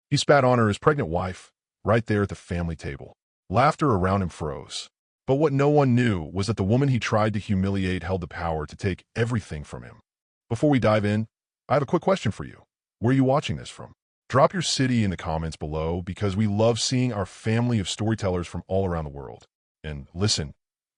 He spat on her, his pregnant wife, right there at the family table. Laughter around him froze. But what no one knew was that the woman he tried to humiliate held the power to take everything from him. Before we dive in, I have a quick question for you. Where are you watching this from? Drop your city in the comments below because we love seeing our family of storytellers from all around the world. And listen,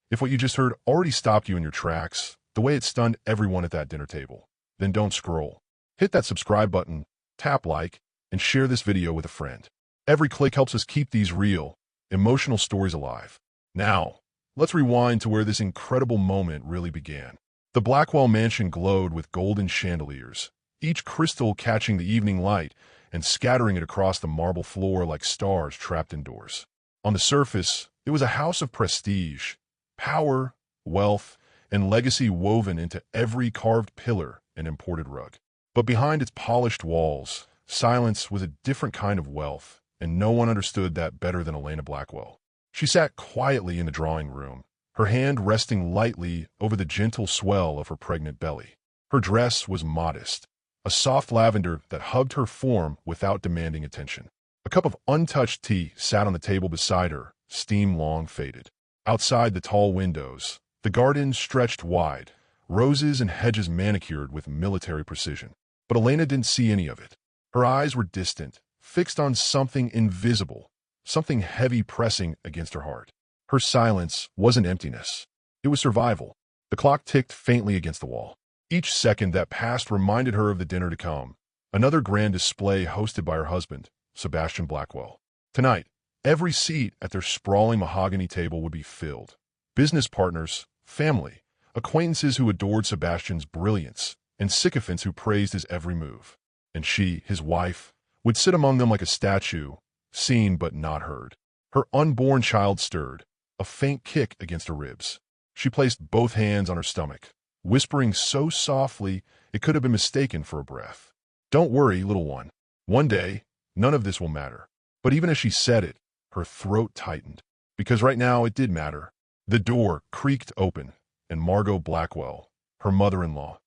if what you just heard already stopped you in your tracks, the way it stunned everyone at that dinner table, then don't scroll. Hit that subscribe button, tap like, and share this video with a friend. Every click helps us keep these real, emotional stories alive. Now, let's rewind to where this incredible moment really began. The Blackwell mansion glowed with golden chandeliers, each crystal catching the evening light and scattering it across the marble floor like stars trapped indoors. On the surface, it was a house of prestige, power, wealth, and legacy woven into every carved pillar and imported rug. But behind its polished walls, silence was a different kind of wealth, and no one understood that better than Elena Blackwell. She sat quietly in the drawing room, her hand resting lightly over the gentle swell of her pregnant belly. Her dress was modest, a soft lavender that hugged her form without demanding attention. A cup of untouched tea sat on the table beside her, steam long faded. Outside the tall windows, the garden stretched wide, roses and hedges manicured with military precision. But Elena didn't see any of it. Her eyes were distant, fixed on something invisible, something heavy pressing against her heart. Her silence wasn't emptiness. It was survival. The clock ticked faintly against the wall. Each second that passed reminded her of the dinner to come, another grand display hosted by her husband, Sebastian Blackwell. Tonight, every seat at their sprawling mahogany table would be filled. Business partners, family, acquaintances who adored Sebastian's brilliance, and sycophants who praised his every move. And she, his wife, would sit among them like a statue, seen but not heard. Her unborn child stirred, a faint kick against her ribs. She placed both hands on her stomach, whispering so softly it could have been mistaken for a breath. "Don't worry, little one. One day, none of this will matter." But even as she said it, her throat tightened. Because right now it did matter. The door creaked open, and Margot Blackwell, her mother-in-law,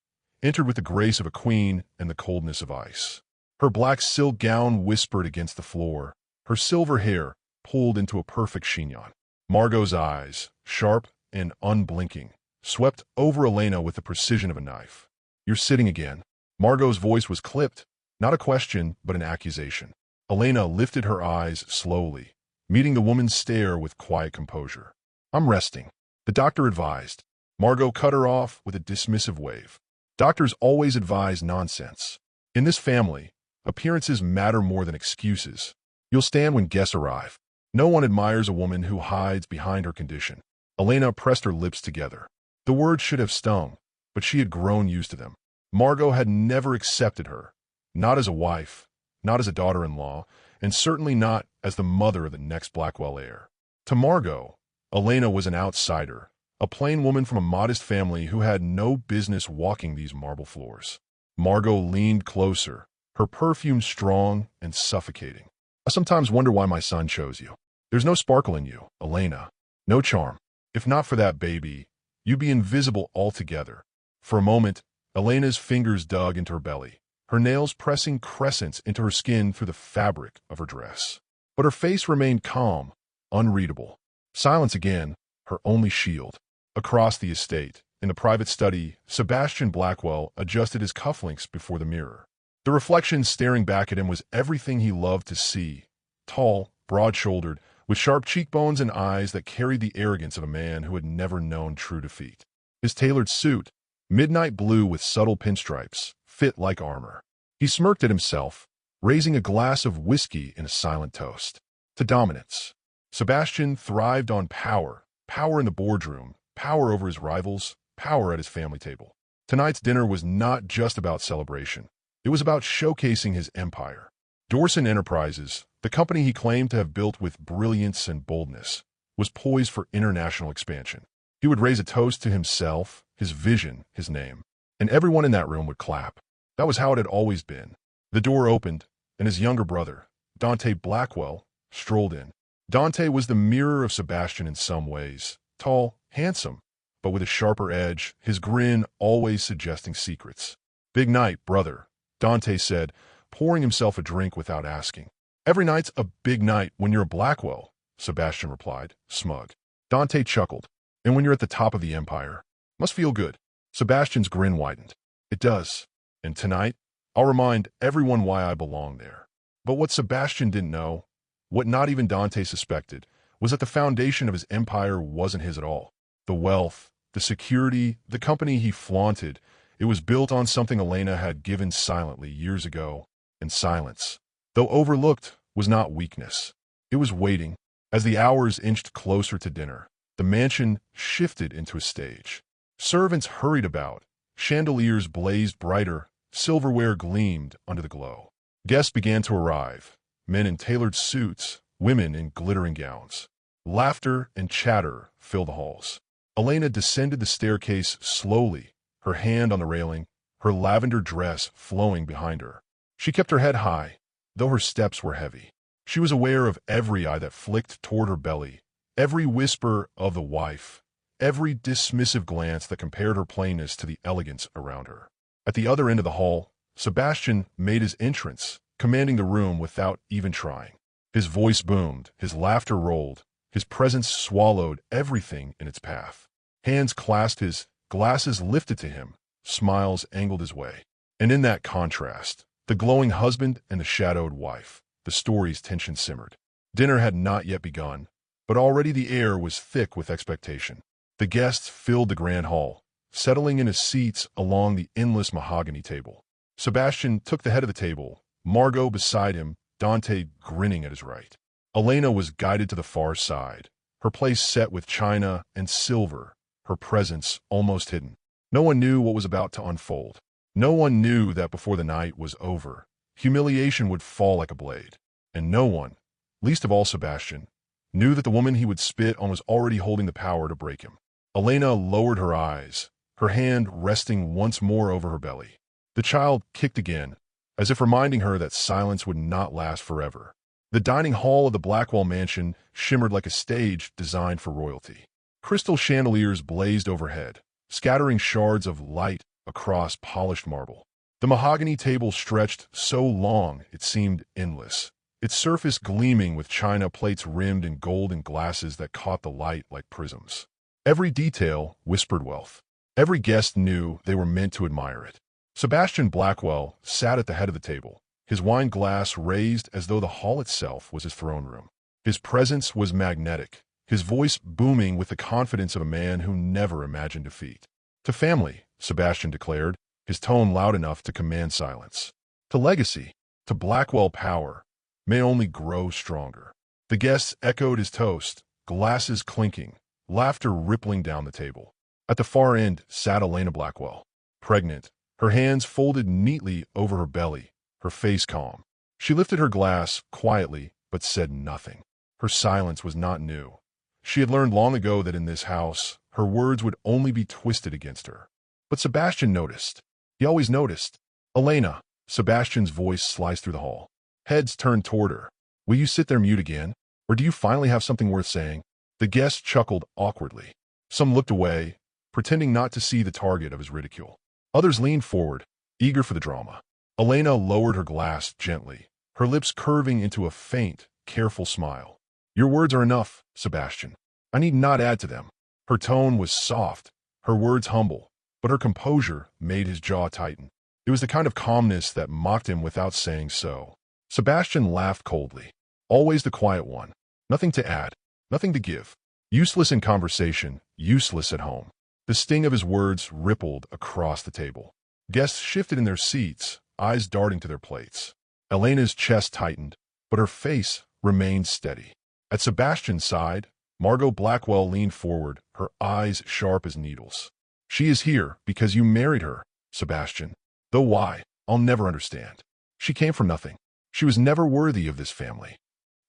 entered with the grace of a queen and the coldness of ice. Her black silk gown whispered against the floor, her silver hair pulled into a perfect chignon. Margot's eyes, sharp and unblinking, swept over Elena with the precision of a knife. "You're sitting again." Margot's voice was clipped, not a question, but an accusation. Elena lifted her eyes slowly, meeting the woman's stare with quiet composure. "I'm resting," the doctor advised. Margot cut her off with a dismissive wave. Doctors always advise nonsense. In this family, appearances matter more than excuses. You'll stand when guests arrive. No one admires a woman who hides behind her condition. Elena pressed her lips together. The words should have stung, but she had grown used to them. Margot had never accepted her, not as a wife, not as a daughter-in-law, and certainly not as the mother of the next Blackwell heir. To Margot, Elena was an outsider, a plain woman from a modest family who had no business walking these marble floors. Margot leaned closer, her perfume strong and suffocating. "I sometimes wonder why my son chose you. There's no sparkle in you, Elena, no charm. If not for that baby, you'd be invisible altogether." For a moment, Elena's fingers dug into her belly, her nails pressing crescents into her skin through the fabric of her dress. But her face remained calm, unreadable. Silence again, her only shield. Across the estate, in the private study, Sebastian Blackwell adjusted his cufflinks before the mirror. The reflection staring back at him was everything he loved to see. Tall, broad-shouldered, with sharp cheekbones and eyes that carried the arrogance of a man who had never known true defeat. His tailored suit, midnight blue with subtle pinstripes, fit like armor. He smirked at himself, raising a glass of whiskey in a silent toast. To dominance. Sebastian thrived on power, power in the boardroom, power over his rivals, power at his family table. Tonight's dinner was not just about celebration. It was about showcasing his empire. Dorson Enterprises, the company he claimed to have built with brilliance and boldness, was poised for international expansion. He would raise a toast to himself, his vision, his name, and everyone in that room would clap. That was how it had always been. The door opened, and his younger brother, Dante Blackwell, strolled in. Dante was the mirror of Sebastian in some ways. Tall, handsome, but with a sharper edge, his grin always suggesting secrets. "Big night, brother," Dante said, pouring himself a drink without asking. Every night's a big night when you're a Blackwell, Sebastian replied, smug. Dante chuckled. And when you're at the top of the empire. Must feel good. Sebastian's grin widened. It does. And tonight, I'll remind everyone why I belong there. But what Sebastian didn't know, what not even Dante suspected, was that the foundation of his empire wasn't his at all. The wealth, the security, the company he flaunted, it was built on something Elena had given silently years ago, and silence, though overlooked, was not weakness. It was waiting. As the hours inched closer to dinner, the mansion shifted into a stage. Servants hurried about, chandeliers blazed brighter, silverware gleamed under the glow. Guests began to arrive, men in tailored suits, women in glittering gowns. Laughter and chatter filled the halls. Elena descended the staircase slowly, her hand on the railing, her lavender dress flowing behind her. She kept her head high, though her steps were heavy. She was aware of every eye that flicked toward her belly, every whisper of the wife, every dismissive glance that compared her plainness to the elegance around her. At the other end of the hall, Sebastian made his entrance, commanding the room without even trying. His voice boomed, his laughter rolled, his presence swallowed everything in its path. Hands clasped his, glasses lifted to him, smiles angled his way. And in that contrast, the glowing husband and the shadowed wife, the story's tension simmered. Dinner had not yet begun, but already the air was thick with expectation. The guests filled the grand hall, settling into seats along the endless mahogany table. Sebastian took the head of the table, Margot beside him, Dante grinning at his right. Elena was guided to the far side, her place set with china and silver, her presence almost hidden. No one knew what was about to unfold. No one knew that before the night was over, humiliation would fall like a blade. And no one, least of all Sebastian, knew that the woman he would spit on was already holding the power to break him. Elena lowered her eyes, her hand resting once more over her belly. The child kicked again, as if reminding her that silence would not last forever. The dining hall of the Blackwell mansion shimmered like a stage designed for royalty. Crystal chandeliers blazed overhead, scattering shards of light across polished marble. The mahogany table stretched so long it seemed endless, its surface gleaming with china plates rimmed in golden glasses that caught the light like prisms. Every detail whispered wealth. Every guest knew they were meant to admire it. Sebastian Blackwell sat at the head of the table, his wine glass raised as though the hall itself was his throne room. His presence was magnetic, his voice booming with the confidence of a man who never imagined defeat. To family, Sebastian declared, his tone loud enough to command silence. To legacy, to Blackwell power, may only grow stronger. The guests echoed his toast, glasses clinking, laughter rippling down the table. At the far end sat Elena Blackwell, pregnant, her hands folded neatly over her belly, her face calm. She lifted her glass quietly, but said nothing. Her silence was not new. She had learned long ago that in this house, her words would only be twisted against her. But Sebastian noticed. He always noticed. Elena, Sebastian's voice sliced through the hall. Heads turned toward her. Will you sit there mute again? Or do you finally have something worth saying? The guest chuckled awkwardly. Some looked away, pretending not to see the target of his ridicule. Others leaned forward, eager for the drama. Elena lowered her glass gently, her lips curving into a faint, careful smile. Your words are enough, Sebastian. I need not add to them. Her tone was soft, her words humble, but her composure made his jaw tighten. It was the kind of calmness that mocked him without saying so. Sebastian laughed coldly. Always the quiet one. Nothing to add, nothing to give. Useless in conversation, useless at home. The sting of his words rippled across the table. Guests shifted in their seats, eyes darting to their plates. Elena's chest tightened, but her face remained steady. At Sebastian's side, Margot Blackwell leaned forward, her eyes sharp as needles. She is here because you married her, Sebastian. Though why, I'll never understand. She came from nothing. She was never worthy of this family.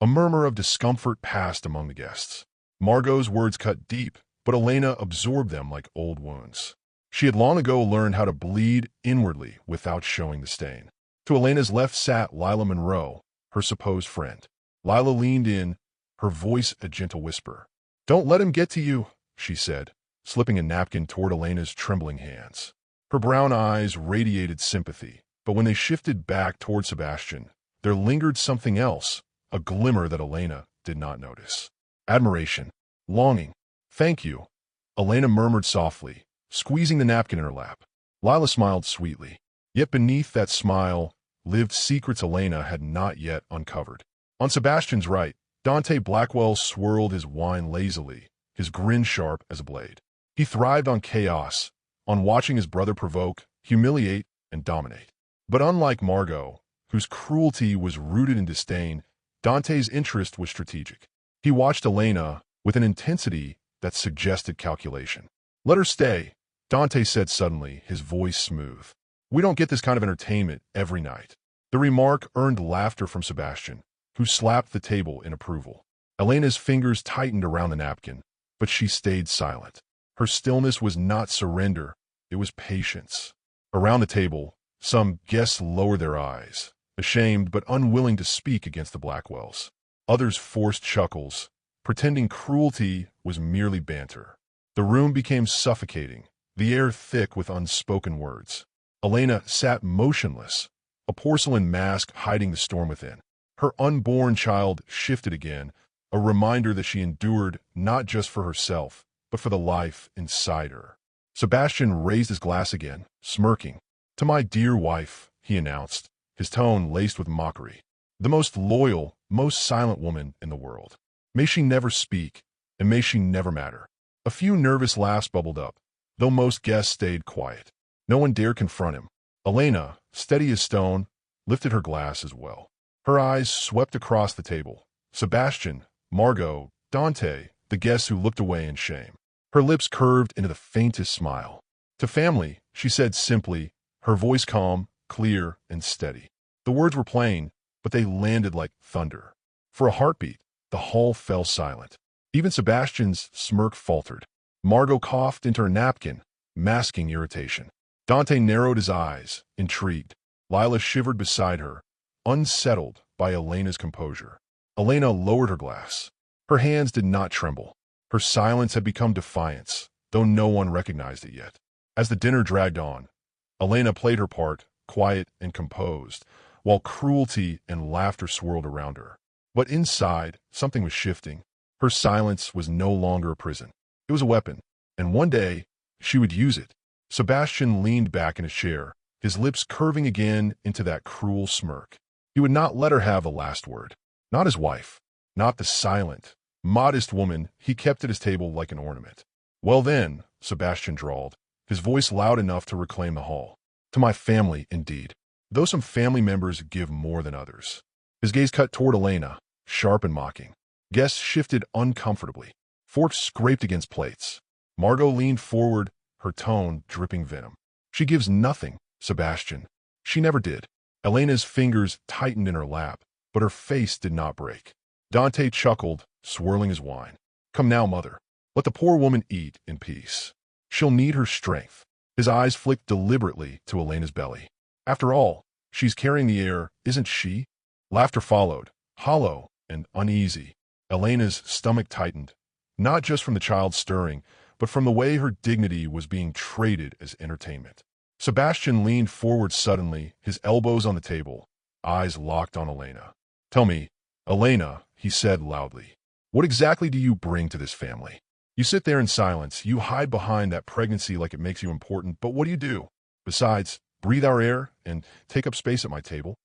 A murmur of discomfort passed among the guests. Margot's words cut deep, but Elena absorbed them like old wounds. She had long ago learned how to bleed inwardly without showing the stain. To Elena's left sat Lila Monroe, her supposed friend. Lila leaned in, her voice a gentle whisper. Don't let him get to you, she said, slipping a napkin toward Elena's trembling hands. Her brown eyes radiated sympathy, but when they shifted back toward Sebastian, there lingered something else, a glimmer that Elena did not notice. Admiration. Longing. Thank you, Elena murmured softly, squeezing the napkin in her lap. Lila smiled sweetly. Yet beneath that smile lived secrets Elena had not yet uncovered. On Sebastian's right, Dante Blackwell swirled his wine lazily, his grin sharp as a blade. He thrived on chaos, on watching his brother provoke, humiliate, and dominate. But unlike Margot, whose cruelty was rooted in disdain, Dante's interest was strategic. He watched Elena with an intensity that suggested calculation. "Let her stay," Dante said suddenly, his voice smooth. "We don't get this kind of entertainment every night." The remark earned laughter from Sebastian, who slapped the table in approval. Elena's fingers tightened around the napkin, but she stayed silent. Her stillness was not surrender, it was patience. Around the table, some guests lowered their eyes, ashamed but unwilling to speak against the Blackwells. Others forced chuckles, pretending cruelty was merely banter. The room became suffocating, the air thick with unspoken words. Elena sat motionless, a porcelain mask hiding the storm within. Her unborn child shifted again, a reminder that she endured not just for herself, but for the life inside her. Sebastian raised his glass again, smirking. "To my dear wife," he announced, his tone laced with mockery. "The most loyal, most silent woman in the world. May she never speak, and may she never matter." A few nervous laughs bubbled up, though most guests stayed quiet. No one dared confront him. Elena, steady as stone, lifted her glass as well. Her eyes swept across the table. Sebastian, Margot, Dante, the guests who looked away in shame. Her lips curved into the faintest smile. "To family," she said simply, her voice calm, clear, and steady. The words were plain, but they landed like thunder. For a heartbeat, the hall fell silent. Even Sebastian's smirk faltered. Margot coughed into her napkin, masking irritation. Dante narrowed his eyes, intrigued. Lila shivered beside her, unsettled by Elena's composure. Elena lowered her glass. Her hands did not tremble. Her silence had become defiance, though no one recognized it yet. As the dinner dragged on, Elena played her part, quiet and composed, while cruelty and laughter swirled around her. But inside, something was shifting. Her silence was no longer a prison. It was a weapon, and one day, she would use it. Sebastian leaned back in his chair, his lips curving again into that cruel smirk. He would not let her have the last word. Not his wife, not the silent, modest woman he kept at his table like an ornament. "Well then," Sebastian drawled, his voice loud enough to reclaim the hall. "To my family, indeed, though some family members give more than others." His gaze cut toward Elena, sharp and mocking. Guests shifted uncomfortably. Forks scraped against plates. Margot leaned forward, her tone dripping venom. "She gives nothing, Sebastian. She never did." Elena's fingers tightened in her lap, but her face did not break. Dante chuckled, swirling his wine. "Come now, mother. Let the poor woman eat in peace. She'll need her strength." His eyes flicked deliberately to Elena's belly. "After all, she's carrying the air, isn't she?" Laughter followed, hollow and uneasy. Elena's stomach tightened, not just from the child stirring, but from the way her dignity was being traded as entertainment. Sebastian leaned forward suddenly, his elbows on the table, eyes locked on Elena. "Tell me, Elena," he said loudly, "what exactly do you bring to this family? You sit there in silence, you hide behind that pregnancy like it makes you important, but what do? Besides, breathe our air and take up space at my table?"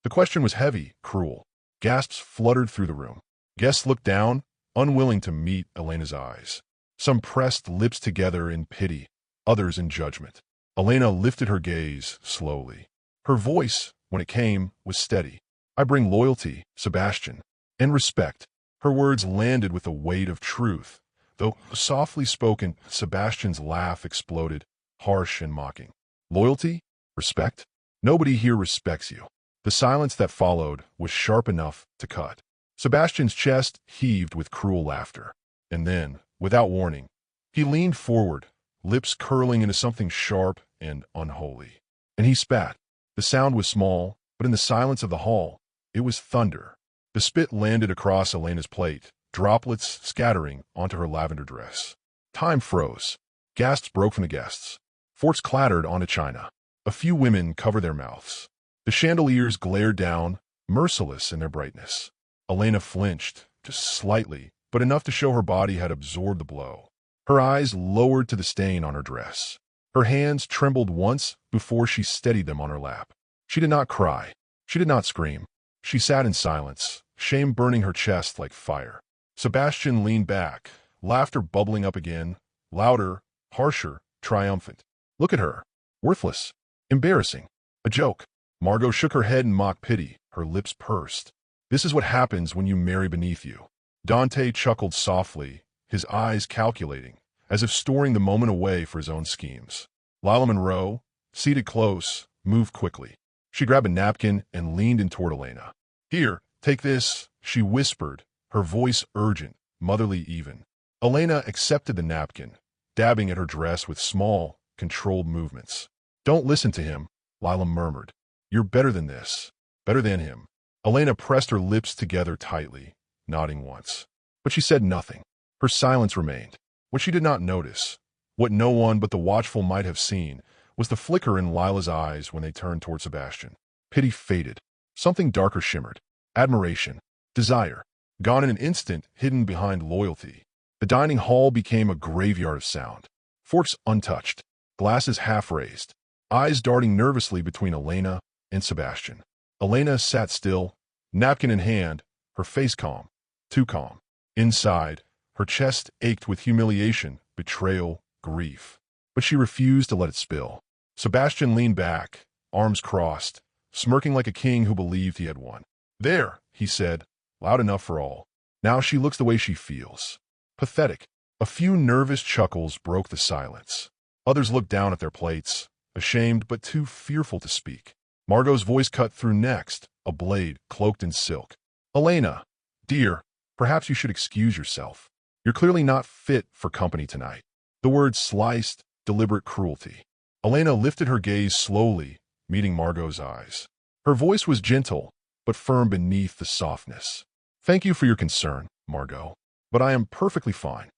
The question was heavy, cruel. Gasps fluttered through the room. Guests looked down, unwilling to meet Elena's eyes. Some pressed lips together in pity, others in judgment. Elena lifted her gaze slowly. Her voice, when it came, was steady. "I bring loyalty, Sebastian, and respect." Her words landed with the weight of truth. Though softly spoken, Sebastian's laugh exploded, harsh and mocking. "Loyalty? Respect? Nobody here respects you." The silence that followed was sharp enough to cut. Sebastian's chest heaved with cruel laughter. And then, without warning, he leaned forward, lips curling into something sharp and unholy. And he spat. The sound was small, but in the silence of the hall, it was thunder. The spit landed across Elena's plate, droplets scattering onto her lavender dress. Time froze. Gasps broke from the guests. Forks clattered onto china. A few women covered their mouths. The chandeliers glared down, merciless in their brightness. Elena flinched, just slightly, but enough to show her body had absorbed the blow. Her eyes lowered to the stain on her dress. Her hands trembled once before she steadied them on her lap. She did not cry. She did not scream. She sat in silence, shame burning her chest like fire. Sebastian leaned back, laughter bubbling up again, louder, harsher, triumphant. Look at her. Worthless. Embarrassing. A joke. Margot shook her head in mock pity, her lips pursed. This is what happens when you marry beneath you. Dante chuckled softly, his eyes calculating, as if storing the moment away for his own schemes. Lila Monroe, seated close, moved quickly. She grabbed a napkin and leaned in toward Elena. Here, take this, she whispered, her voice urgent, motherly even. Elena accepted the napkin, dabbing at her dress with small, controlled movements. Don't listen to him, Lila murmured. You're better than this. Better than him. Elena pressed her lips together tightly, nodding once. But she said nothing. Her silence remained. What she did not notice, what no one but the watchful might have seen, was the flicker in Lila's eyes when they turned toward Sebastian. Pity faded. Something darker shimmered. Admiration. Desire. Gone in an instant, hidden behind loyalty. The dining hall became a graveyard of sound. Forks untouched. Glasses half raised. Eyes darting nervously between Elena and Sebastian. Elena sat still, napkin in hand, her face calm. Too calm. Inside, her chest ached with humiliation, betrayal, grief. But she refused to let it spill. Sebastian leaned back, arms crossed, smirking like a king who believed he had won. There, he said, loud enough for all. Now she looks the way she feels. Pathetic. A few nervous chuckles broke the silence. Others looked down at their plates, ashamed but too fearful to speak. Margot's voice cut through next, a blade cloaked in silk. Elena, dear, perhaps you should excuse yourself. You're clearly not fit for company tonight. The word sliced, deliberate cruelty. Elena lifted her gaze slowly, meeting Margot's eyes. Her voice was gentle, but firm beneath the softness. Thank you for your concern, Margot, but I am perfectly fine.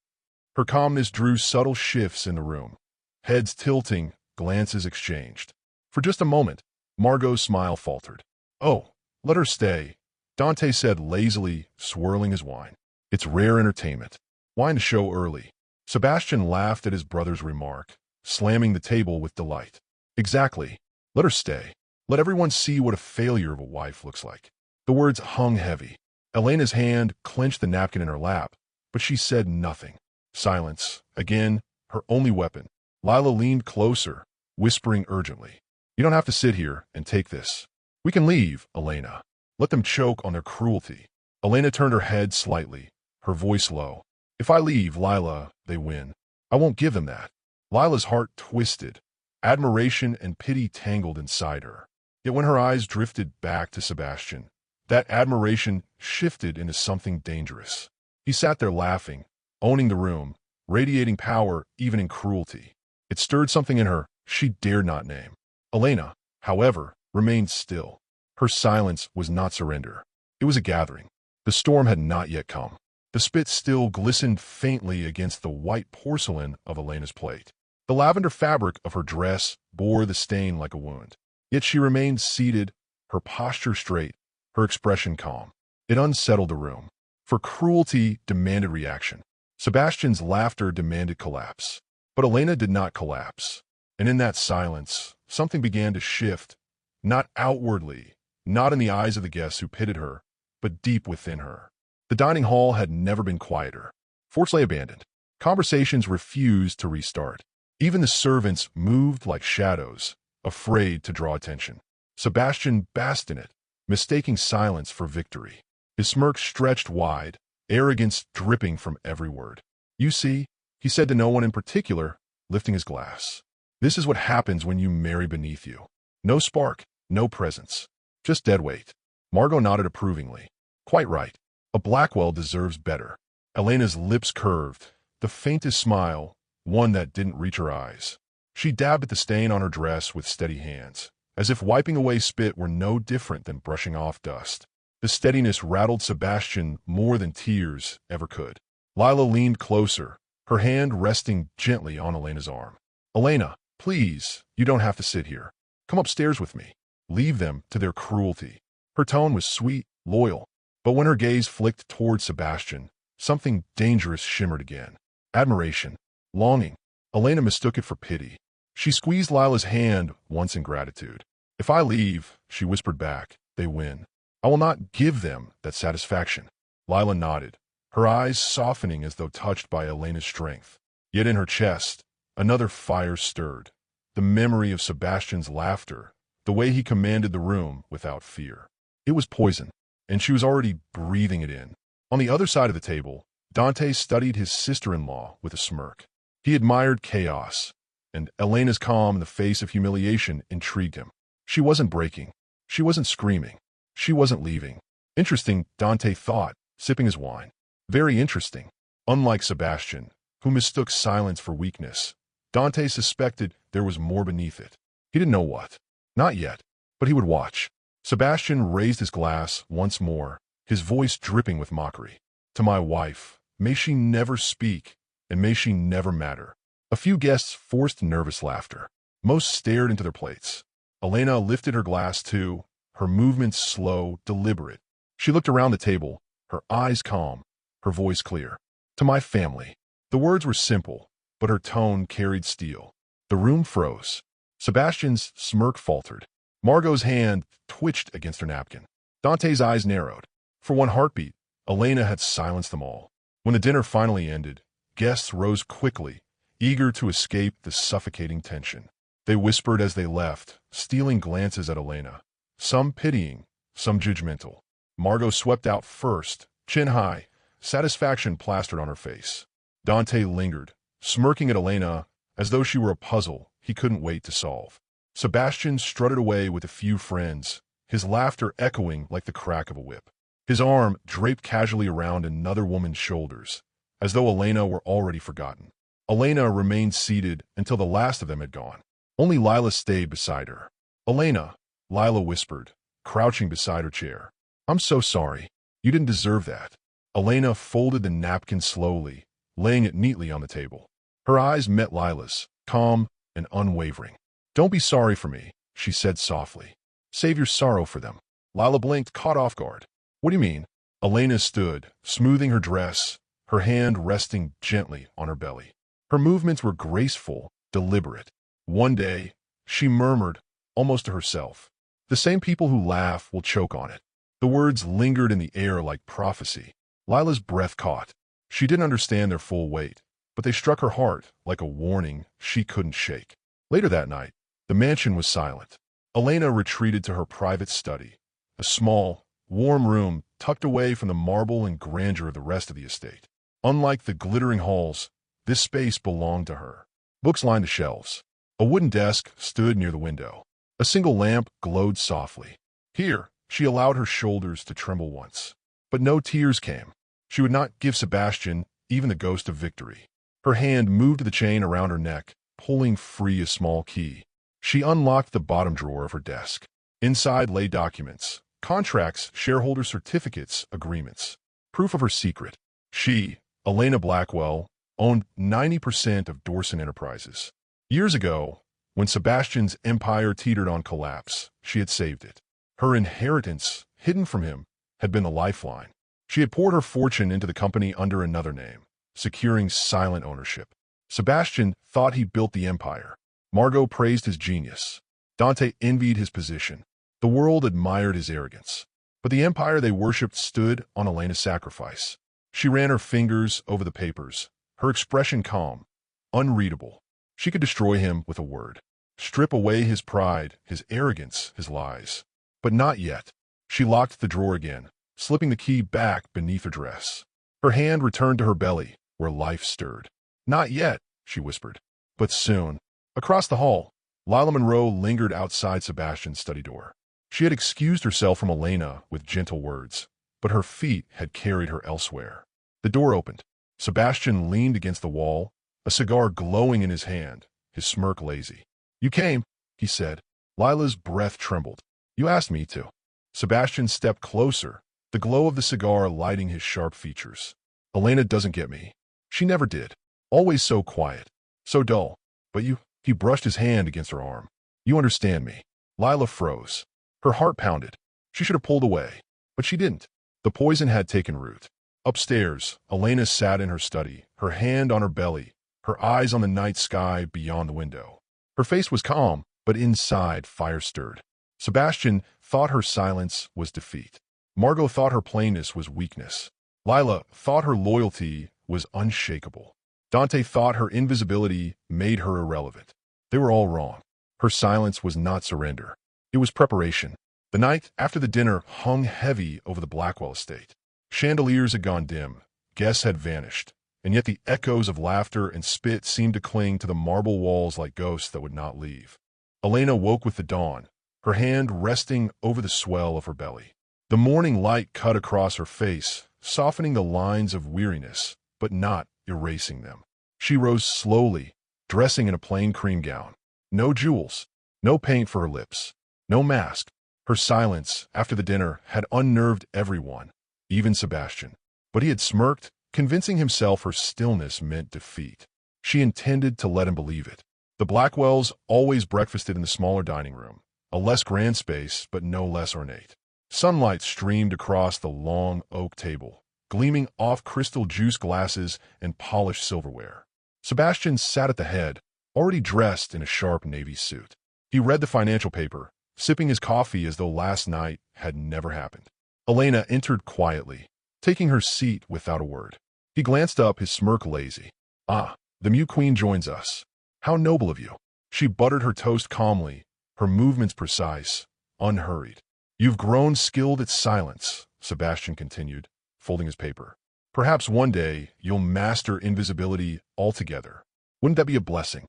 Her calmness drew subtle shifts in the room. Heads tilting, glances exchanged. For just a moment, Margot's smile faltered. Oh, let her stay, Dante said lazily, swirling his wine. It's rare entertainment. Wine to show early. Sebastian laughed at his brother's remark, slamming the table with delight. Exactly. Let her stay. Let everyone see what a failure of a wife looks like. The words hung heavy. Elena's hand clenched the napkin in her lap, but she said nothing. Silence, again, her only weapon. Lila leaned closer, whispering urgently. You don't have to sit here and take this. We can leave, Elena. Let them choke on their cruelty. Elena turned her head slightly, her voice low. If I leave, Lila, they win. I won't give them that. Lila's heart twisted. Admiration and pity tangled inside her. Yet when her eyes drifted back to Sebastian, that admiration shifted into something dangerous. He sat there laughing, owning the room, radiating power even in cruelty. It stirred something in her she dared not name. Elena, however, remained still. Her silence was not surrender. It was a gathering. The storm had not yet come. The spit still glistened faintly against the white porcelain of Elena's plate. The lavender fabric of her dress bore the stain like a wound. Yet she remained seated, her posture straight, her expression calm. It unsettled the room. For cruelty demanded reaction. Sebastian's laughter demanded collapse. But Elena did not collapse. And in that silence, something began to shift, not outwardly, not in the eyes of the guests who pitied her, but deep within her. The dining hall had never been quieter. Forks lay abandoned. Conversations refused to restart. Even the servants moved like shadows, afraid to draw attention. Sebastian basked in it, mistaking silence for victory. His smirk stretched wide, arrogance dripping from every word. You see, he said to no one in particular, lifting his glass. This is what happens when you marry beneath you. No spark, no presence, just dead weight. Margot nodded approvingly. Quite right. A Blackwell deserves better. Elena's lips curved, the faintest smile, one that didn't reach her eyes. She dabbed at the stain on her dress with steady hands, as if wiping away spit were no different than brushing off dust. The steadiness rattled Sebastian more than tears ever could. Lila leaned closer, her hand resting gently on Elena's arm. Elena, please, you don't have to sit here. Come upstairs with me. Leave them to their cruelty. Her tone was sweet, loyal. But when her gaze flicked toward Sebastian, something dangerous shimmered again. Admiration. Longing. Elena mistook it for pity. She squeezed Lila's hand once in gratitude. "If I leave," she whispered back, "they win. I will not give them that satisfaction." Lila nodded, her eyes softening as though touched by Elena's strength. Yet in her chest, another fire stirred. The memory of Sebastian's laughter, the way he commanded the room without fear. It was poison, and she was already breathing it in. On the other side of the table, Dante studied his sister-in-law with a smirk. He admired chaos, and Elena's calm in the face of humiliation intrigued him. She wasn't breaking. She wasn't screaming. She wasn't leaving. Interesting, Dante thought, sipping his wine. Very interesting. Unlike Sebastian, who mistook silence for weakness, Dante suspected there was more beneath it. He didn't know what. Not yet, but he would watch. Sebastian raised his glass once more, his voice dripping with mockery. "To my wife, may she never speak, and may she never matter." A few guests forced nervous laughter. Most stared into their plates. Elena lifted her glass too, her movements slow, deliberate. She looked around the table, her eyes calm, her voice clear. "To my family." The words were simple, but her tone carried steel. The room froze. Sebastian's smirk faltered. Margot's hand twitched against her napkin. Dante's eyes narrowed. For one heartbeat, Elena had silenced them all. When the dinner finally ended, guests rose quickly, eager to escape the suffocating tension. They whispered as they left, stealing glances at Elena, some pitying, some judgmental. Margot swept out first, chin high, satisfaction plastered on her face. Dante lingered, smirking at Elena as though she were a puzzle he couldn't wait to solve. Sebastian strutted away with a few friends, his laughter echoing like the crack of a whip. His arm draped casually around another woman's shoulders, as though Elena were already forgotten. Elena remained seated until the last of them had gone. Only Lila stayed beside her. "Elena," Lila whispered, crouching beside her chair. "I'm so sorry. You didn't deserve that." Elena folded the napkin slowly, laying it neatly on the table. Her eyes met Lila's, calm and unwavering. "Don't be sorry for me," she said softly. "Save your sorrow for them." Lila blinked, caught off guard. "What do you mean?" Elena stood, smoothing her dress, her hand resting gently on her belly. Her movements were graceful, deliberate. "One day," she murmured, almost to herself, "the same people who laugh will choke on it." The words lingered in the air like prophecy. Lila's breath caught. She didn't understand their full weight, but they struck her heart like a warning she couldn't shake. Later that night, the mansion was silent. Elena retreated to her private study, a small, warm room tucked away from the marble and grandeur of the rest of the estate. Unlike the glittering halls, this space belonged to her. Books lined the shelves. A wooden desk stood near the window. A single lamp glowed softly. Here, she allowed her shoulders to tremble once. But no tears came. She would not give Sebastian even the ghost of victory. Her hand moved to the chain around her neck, pulling free a small key. She unlocked the bottom drawer of her desk. Inside lay documents, contracts, shareholder certificates, agreements. Proof of her secret. She, Elena Blackwell, owned 90% of Dorson Enterprises. Years ago, when Sebastian's empire teetered on collapse, she had saved it. Her inheritance, hidden from him, had been the lifeline. She had poured her fortune into the company under another name, securing silent ownership. Sebastian thought he built the empire. Margot praised his genius. Dante envied his position. The world admired his arrogance. But the empire they worshipped stood on Elena's sacrifice. She ran her fingers over the papers, her expression calm, unreadable. She could destroy him with a word, strip away his pride, his arrogance, his lies. But not yet. She locked the drawer again, slipping the key back beneath her dress. Her hand returned to her belly, where life stirred. "Not yet," she whispered. "But soon." Across the hall, Lila Monroe lingered outside Sebastian's study door. She had excused herself from Elena with gentle words, but her feet had carried her elsewhere. The door opened. Sebastian leaned against the wall, a cigar glowing in his hand, his smirk lazy. "You came," he said. Lila's breath trembled. "You asked me to." Sebastian stepped closer, the glow of the cigar lighting his sharp features. "Elena doesn't get me. She never did. Always so quiet, so dull. But you," he brushed his hand against her arm. "You understand me." Lila froze. Her heart pounded. She should have pulled away, but she didn't. The poison had taken root. Upstairs, Elena sat in her study, her hand on her belly, her eyes on the night sky beyond the window. Her face was calm, but inside fire stirred. Sebastian thought her silence was defeat. Margot thought her plainness was weakness. Lila thought her loyalty was unshakable. Dante thought her invisibility made her irrelevant. They were all wrong. Her silence was not surrender. It was preparation. The night after the dinner hung heavy over the Blackwell estate. Chandeliers had gone dim, guests had vanished, and yet the echoes of laughter and spit seemed to cling to the marble walls like ghosts that would not leave. Elena woke with the dawn, her hand resting over the swell of her belly. The morning light cut across her face, softening the lines of weariness, but not erasing them. She rose slowly, dressing in a plain cream gown. No jewels, no paint for her lips, no mask. Her silence after the dinner had unnerved everyone, even Sebastian. But he had smirked, convincing himself her stillness meant defeat. She intended to let him believe it. The Blackwells always breakfasted in the smaller dining room, a less grand space but no less ornate. Sunlight streamed across the long oak table, gleaming off crystal juice glasses and polished silverware. Sebastian sat at the head, already dressed in a sharp navy suit. He read the financial paper, sipping his coffee as though last night had never happened. Elena entered quietly, taking her seat without a word. He glanced up, his smirk lazy. "Ah, the Mew Queen joins us. How noble of you." She buttered her toast calmly, her movements precise, unhurried. "You've grown skilled at silence," Sebastian continued, folding his paper. "Perhaps one day you'll master invisibility altogether. Wouldn't that be a blessing?"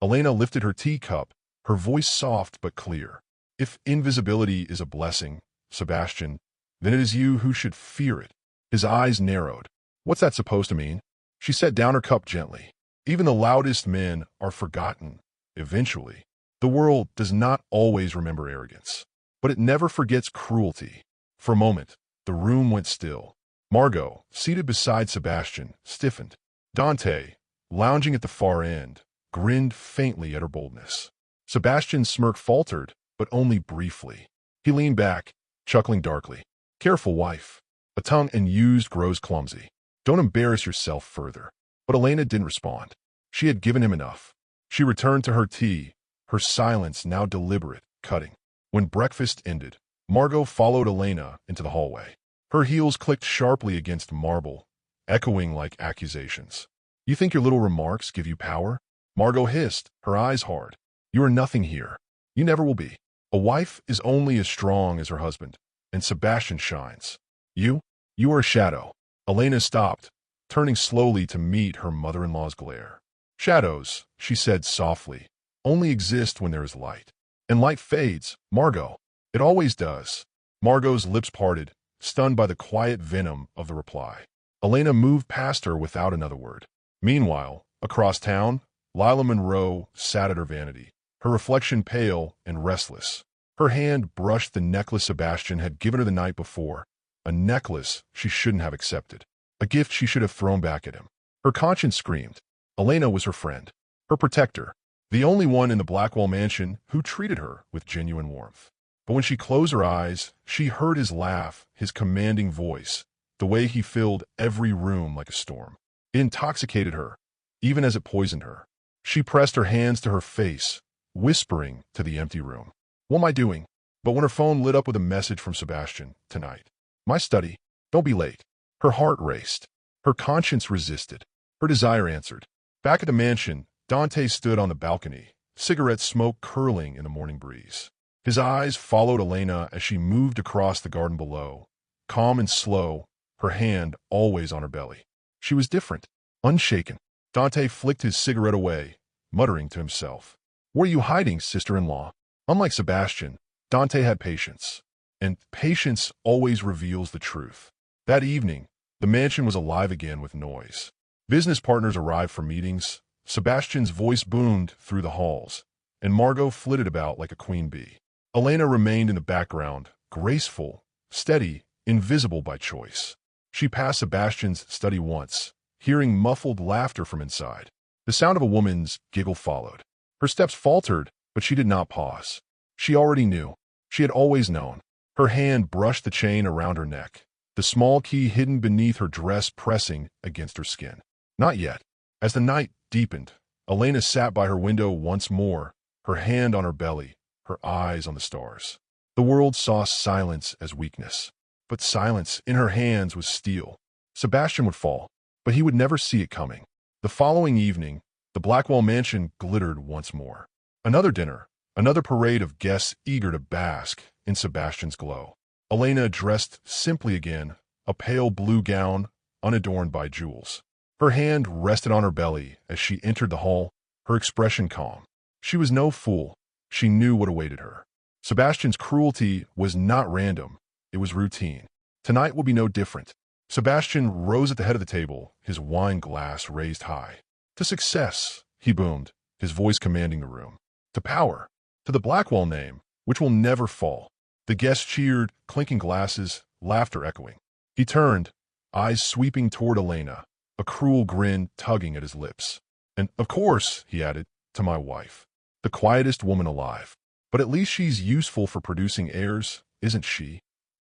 Elena lifted her teacup, her voice soft but clear. "If invisibility is a blessing, Sebastian, then it is you who should fear it." His eyes narrowed. "What's that supposed to mean?" She set down her cup gently. "Even the loudest men are forgotten, eventually. The world does not always remember arrogance, but it never forgets cruelty." For a moment, the room went still. Margot, seated beside Sebastian, stiffened. Dante, lounging at the far end, grinned faintly at her boldness. Sebastian's smirk faltered, but only briefly. He leaned back, chuckling darkly. "Careful, wife. A tongue unused grows clumsy. Don't embarrass yourself further." But Elena didn't respond. She had given him enough. She returned to her tea, her silence now deliberate, cutting. When breakfast ended, Margot followed Elena into the hallway. Her heels clicked sharply against marble, echoing like accusations. "You think your little remarks give you power?" Margot hissed, her eyes hard. "You are nothing here. You never will be. A wife is only as strong as her husband, and Sebastian shines. You are a shadow." Elena stopped, turning slowly to meet her mother-in-law's glare. "Shadows," she said softly, "only exist when there is light. And light fades, Margot. It always does." Margot's lips parted, stunned by the quiet venom of the reply. Elena moved past her without another word. Meanwhile, across town, Lila Monroe sat at her vanity, her reflection pale and restless. Her hand brushed the necklace Sebastian had given her the night before, a necklace she shouldn't have accepted, a gift she should have thrown back at him. Her conscience screamed. Elena was her friend, her protector, the only one in the Blackwell mansion who treated her with genuine warmth. But when she closed her eyes, she heard his laugh, his commanding voice, the way he filled every room like a storm. It intoxicated her, even as it poisoned her. She pressed her hands to her face, whispering to the empty room. "What am I doing?" But when her phone lit up with a message from Sebastian, "Tonight. My study. Don't be late." Her heart raced. Her conscience resisted. Her desire answered. Back at the mansion, Dante stood on the balcony, cigarette smoke curling in the morning breeze. His eyes followed Elena as she moved across the garden below, calm and slow, her hand always on her belly. She was different, unshaken. Dante flicked his cigarette away, muttering to himself. "Where are you hiding, sister-in-law?" Unlike Sebastian, Dante had patience, and patience always reveals the truth. That evening, the mansion was alive again with noise. Business partners arrived for meetings, Sebastian's voice boomed through the halls, and Margot flitted about like a queen bee. Elena remained in the background, graceful, steady, invisible by choice. She passed Sebastian's study once, hearing muffled laughter from inside. The sound of a woman's giggle followed. Her steps faltered, but she did not pause. She already knew. She had always known. Her hand brushed the chain around her neck, the small key hidden beneath her dress pressing against her skin. Not yet. As the night deepened, Elena sat by her window once more, her hand on her belly, her eyes on the stars. The world saw silence as weakness, but silence in her hands was steel. Sebastian would fall, but he would never see it coming. The following evening, the Blackwell mansion glittered once more. Another dinner, another parade of guests eager to bask in Sebastian's glow. Elena dressed simply again, a pale blue gown unadorned by jewels. Her hand rested on her belly as she entered the hall, her expression calm. She was no fool. She knew what awaited her. Sebastian's cruelty was not random. It was routine. Tonight will be no different. Sebastian rose at the head of the table, his wine glass raised high. To success, he boomed, his voice commanding the room. To power, to the Blackwell name, which will never fall. The guests cheered, clinking glasses, laughter echoing. He turned, eyes sweeping toward Elena, a cruel grin tugging at his lips. And, of course, he added, to my wife. The quietest woman alive. But at least she's useful for producing heirs, isn't she?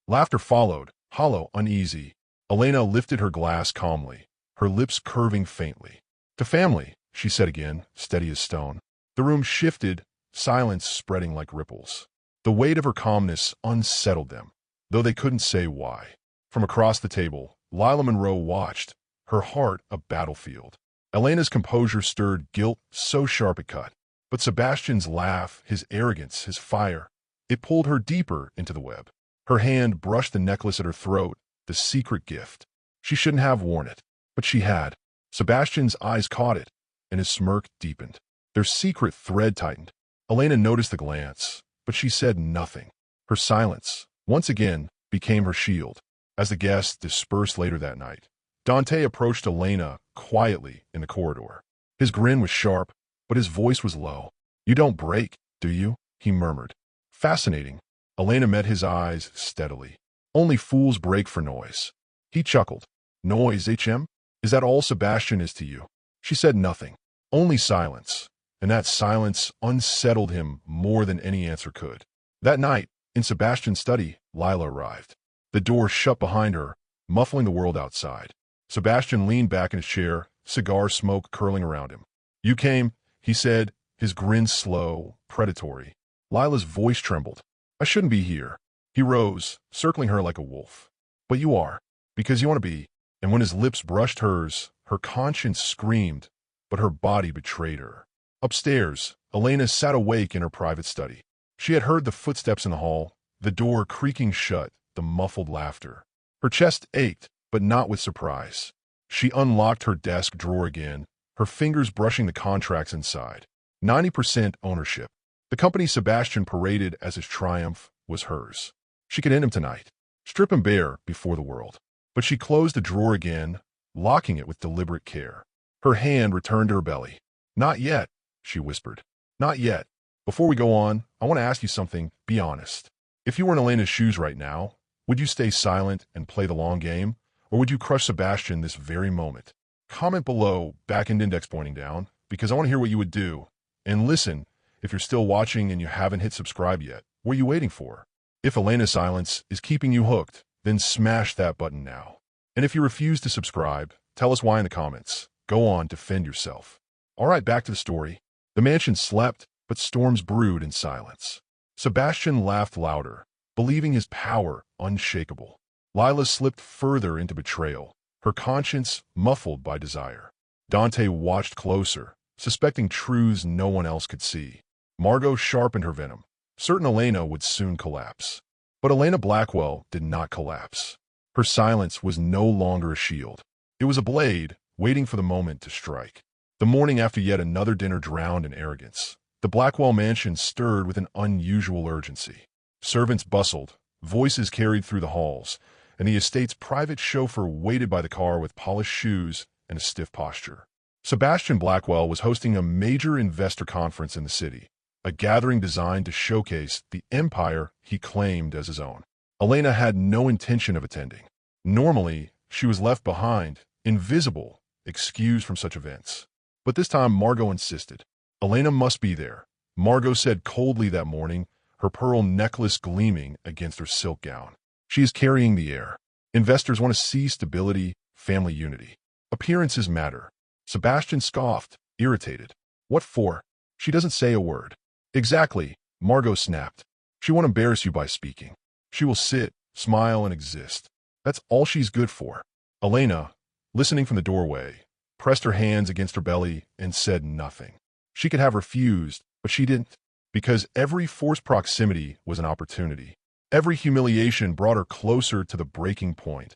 Laughter followed, hollow, uneasy. Elena lifted her glass calmly, her lips curving faintly. To family, she said again, steady as stone. The room shifted, silence spreading like ripples. The weight of her calmness unsettled them, though they couldn't say why. From across the table, Lila Monroe watched, her heart a battlefield. Elena's composure stirred guilt so sharp it cut. But Sebastian's laugh, his arrogance, his fire, it pulled her deeper into the web. Her hand brushed the necklace at her throat, the secret gift. She shouldn't have worn it, but she had. Sebastian's eyes caught it, and his smirk deepened. Their secret thread tightened. Elena noticed the glance, but she said nothing. Her silence, once again, became her shield. As the guests dispersed later that night, Dante approached Elena quietly in the corridor. His grin was sharp, but his voice was low. You don't break, do you? He murmured. Fascinating. Elena met his eyes steadily. Only fools break for noise. He chuckled. Noise, HM? Is that all Sebastian is to you? She said nothing. Only silence. And that silence unsettled him more than any answer could. That night, in Sebastian's study, Lila arrived. The door shut behind her, muffling the world outside. Sebastian leaned back in his chair, cigar smoke curling around him. You came, he said, his grin slow, predatory. Lila's voice trembled. I shouldn't be here. He rose, circling her like a wolf. But you are, because you want to be. And when his lips brushed hers, her conscience screamed, but her body betrayed her. Upstairs, Elena sat awake in her private study. She had heard the footsteps in the hall, the door creaking shut, the muffled laughter. Her chest ached, but not with surprise. She unlocked her desk drawer again, her fingers brushing the contracts inside. 90% ownership. The company Sebastian paraded as his triumph was hers. She could end him tonight, strip him bare before the world. But she closed the drawer again, locking it with deliberate care. Her hand returned to her belly. Not yet, she whispered. Not yet. Before we go on, I want to ask you something. Be honest. If you were in Elena's shoes right now, would you stay silent and play the long game, or would you crush Sebastian this very moment? Comment below, back and index pointing down, because I want to hear what you would do. And listen, if you're still watching and you haven't hit subscribe yet, what are you waiting for? If Elena's silence is keeping you hooked, then smash that button now. And if you refuse to subscribe, tell us why in the comments. Go on, defend yourself. All right, back to the story. The mansion slept, but storms brewed in silence. Sebastian laughed louder, believing his power unshakable. Lila slipped further into betrayal, her conscience muffled by desire. Dante watched closer, suspecting truths no one else could see. Margot sharpened her venom, certain Elena would soon collapse. But Elena Blackwell did not collapse. Her silence was no longer a shield. It was a blade, waiting for the moment to strike. The morning after yet another dinner drowned in arrogance. The Blackwell mansion stirred with an unusual urgency. Servants bustled, voices carried through the halls, and the estate's private chauffeur waited by the car with polished shoes and a stiff posture. Sebastian Blackwell was hosting a major investor conference in the city, a gathering designed to showcase the empire he claimed as his own. Elena had no intention of attending. Normally, she was left behind, invisible, excused from such events. But this time Margot insisted. Elena must be there, Margot said coldly that morning, her pearl necklace gleaming against her silk gown. She is carrying the air. Investors want to see stability, family unity. Appearances matter. Sebastian scoffed, irritated. What for? She doesn't say a word. Exactly, Margot snapped. She won't embarrass you by speaking. She will sit, smile, and exist. That's all she's good for. Elena, listening from the doorway, pressed her hands against her belly and said nothing. She could have refused, but she didn't, because every forced proximity was an opportunity. Every humiliation brought her closer to the breaking point